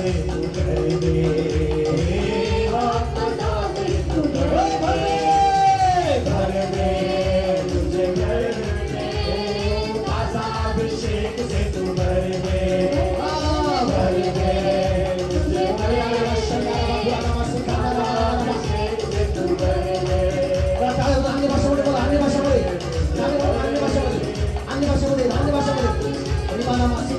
A: से तू भर दे, भर दे मुझे भर दे, ताजा अभिषेक से तू भर दे, भर दे मुझे भर दे, अभिषेक से तू भर दे। अन्य भाषामध्ये बोला, अन्य भाषामध्ये, अन्य भाषामध्ये, अन्य भाषामध्ये, अन्य भाषामध्ये,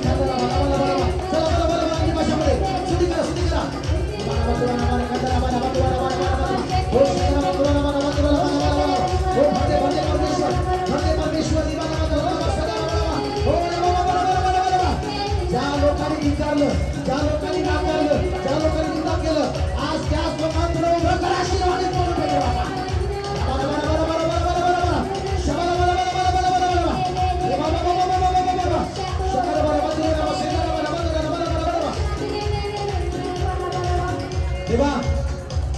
A: चला बोला अन्य भाषामध्ये, स्तुती करा, स्तुती करा। ज्या लोकांनी इंकारलं, ज्या लोकांनी नाकारलं, ज्या लोकांनी निंदा केलं, आज त्याच लोकांकडे उभं करा, आशीर्वादित करून भेटे बाबा। देवा,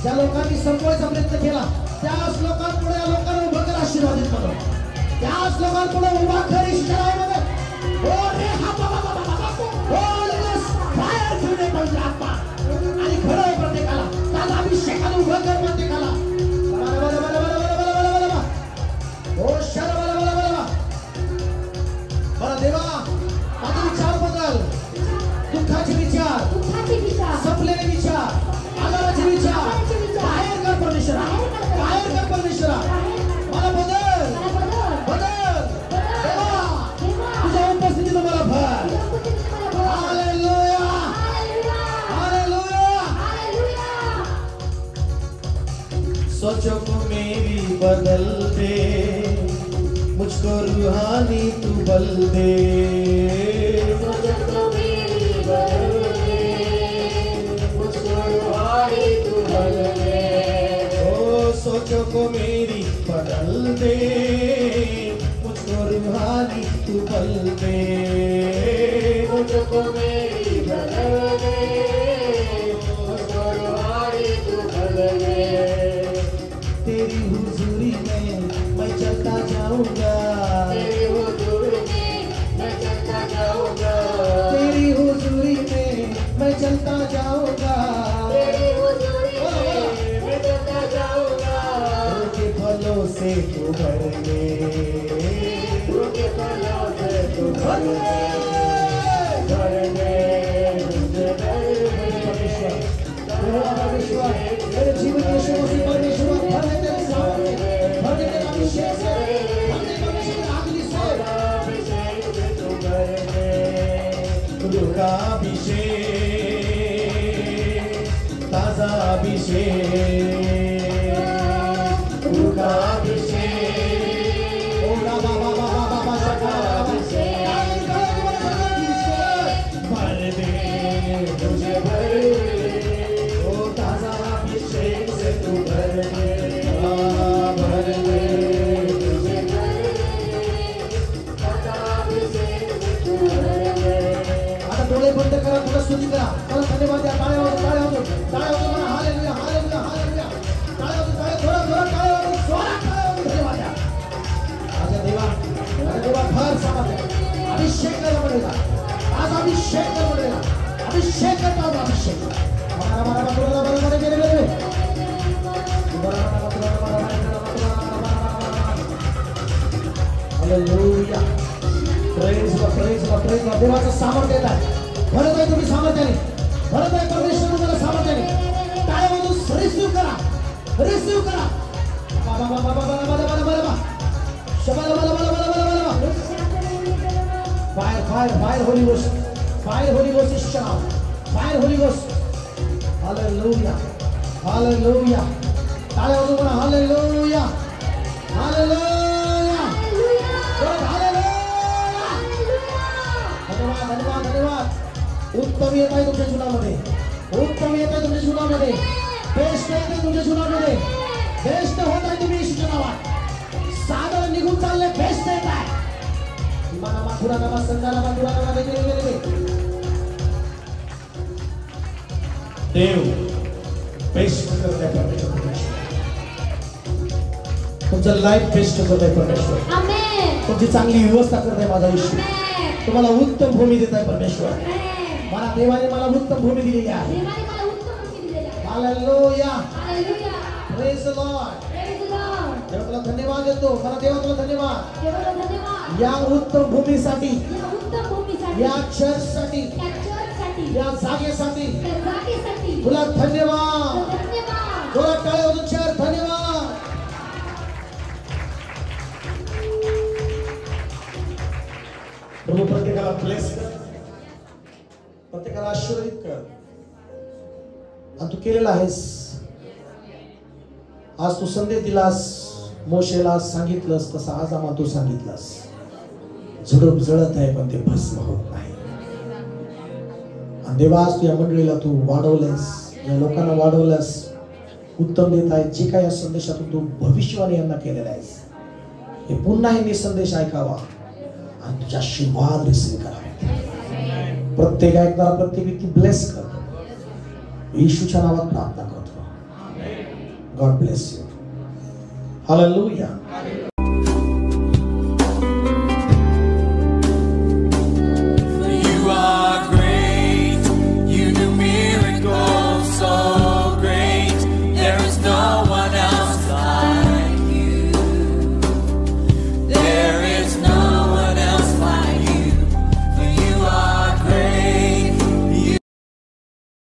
A: ज्या लोकांनी संपवायचा प्रयत्न केला त्याच लोकांपुढे या लोकांना उभं कर, आशीर्वादित करा, त्याच लोकांपुढे उभा कर, ईश्वरामध्ये हो रे हा बाबा बाबा बाबा हो लगेच बाहेर ठेवणे पाहिजे आत्मा आणि खरं प्रत्येकाला त्याला अभिषेकाने उभं कर, प्रत्येकाला हो शर बरं देवा, माझे विचार बदल, दुःखाचे विचार, संपलेले विचार, आजाराचे विचार बाहेर कर परमेश्वरा, बाहेर कर परमेश्वरा, मला बदल, बदल देवा, तुझ्या उपस्थितीत मला भर। Hallelujah, hallelujah. सोचों को मेरी बदल दे, मुझको रूहानी तू बल दे, सोचों को मेरी बदल दे, मुझको रूहानी तू बल दे, ओ सोचों को मेरी बदल दे, मुझको रूहानी तू बल दे, सोचों को मेरी बदल दे, मुझको रूहानी तू बल दे। तेरी हुजूरी में मैं चलता जाऊंगा, तेरी हुजूरी में मैं चलता जाऊंगा, तेरी हुजूरी में मैं चलता जाऊंगा, तेरी हुजूरी में मैं चलता जाऊंगा, उनके फलों से तू भर दे, उनके फलों से तू भर दे, भर दे मुझे भर दे परमेश्वर, परमेश्वर मेरे जीवन के यीशु मसीह परमेश्वर भर दे तेरे सामर्थ्य, भर दे तेरे अभिषेक से, भर दे परमेश्वर तेरे आत्मा से, अभिषेक से तू भर दे, गुरु का अभिषेक, ताजा अभिषेक, गुरु का अभिषेक, ओ बाबा बाबा बाबा सका अभिषेक, भर दे मुझे भर दे, ओ ताजा अभिषेक से तू भर दे, भर दे मुझे भर दे, ताजा अभिषेक से तू भर दे। आता डोळे बंद करा, तुला स्तुती करा, मला धन्यवाद द्या, टाळ्या वाजवा, टाळ्या वाजवा, टाळ्या वाजवा, म्हणा हालेलुया, हालेलुया, हालेलुया, टाळ्या वाजवा, टाळ्या थोडा थोडा टाळ्या वाजवा, जोरात टाळ्या वाजवा, धन्यवाद द्या। माझ्या देवा, माझ्या देवा भर सामर्थ्य, अभिषेक कर पडेगा, आज अभिषेक कर पडेगा, अभिषेक करता हूँ, अभिषेक हमारा हमारा बतुरा बड़ा गेले गेले हालेलुया, प्रेज ला देवाचं सामर्थ्य येत आहे, भरत आहे तुम्ही सामर्थ्याने, भरत आहे परमेश्वर तुम्हाला सामर्थ्याने, टाळ्या वाजवून रिसीव करा, रिसीव करा, बाबा बाबा बाबा बाबा बाबा बाबा शबाला बाला बाला बाला बाला बाला, फायर फायर फायर होली गोस्ट, फायर होली गोस्ट इस शनाव, फायर होली गोस्ट, हालेलुया, हालेलुया, टाळ्या वाजवून म्हणा हालेलुया, हालेलुया, धन्यवाद धन्यवाद धन्यवाद। उत्तम येत आहे तुमच्या जीवनामध्ये, उत्तम येत आहे तुमच्या जीवनामध्ये, बेस्ट येत आहे तुमच्या जीवनामध्ये, बेस्ट होत आहे तुम्ही येशूच्या नावात, सादर निघून चालले, बेस्ट येत आहे, मला माथुरा नामा संघाला माथुरा नामा देखील गेले, देव बेस्ट करते परमेश्वर, तुमचं लाईफ बेस्ट करते परमेश्वर, आमेन, तुमची चांगली व्यवस्था करते माझा येशू, तुम्हाला उत्तम भूमी देत आहे परमेश्वर, मला देवाने मला उत्तम भूमी दिलेली आहे. हालेलुया. Praise the Lord. देवा तुला धन्यवाद देतो. मला देवा तुला धन्यवाद या उत्तम भूमीसाठी, या चर्चसाठी, या जागेसाठी तुला धन्यवाद. जोरात टाळ्या वाजवून शहर धन्यवाद. प्रभू प्रत्येकाला ब्लेस कर, प्रत्येकाला आशीर्वादित कर. आणि तू केलेला आहेस. आज तू संदेश दिलास, मोशेला सांगितलंस तसं आज आम्हाला तू सांगितलंस. झुडूप जळत आहे पण ते भस्म होत नाही. आणि देवा आज तू या मंडळीला तू वाढवलंस, या लोकांना वाढवलंस, उत्तम देत आहे. जे काही या संदेशातून तू भविष्यवाणी यांना केलेला आहेस, हे पुन्हा हे संदेश ऐकावा आणि तुझा आशीर्वाद रिसीव करावा. प्रत्येक ऐकणारा प्रत्येक व्यक्ती ब्लेस करतो. येशूच्या नावात प्रार्थना करतो. God bless you. हालेलुया.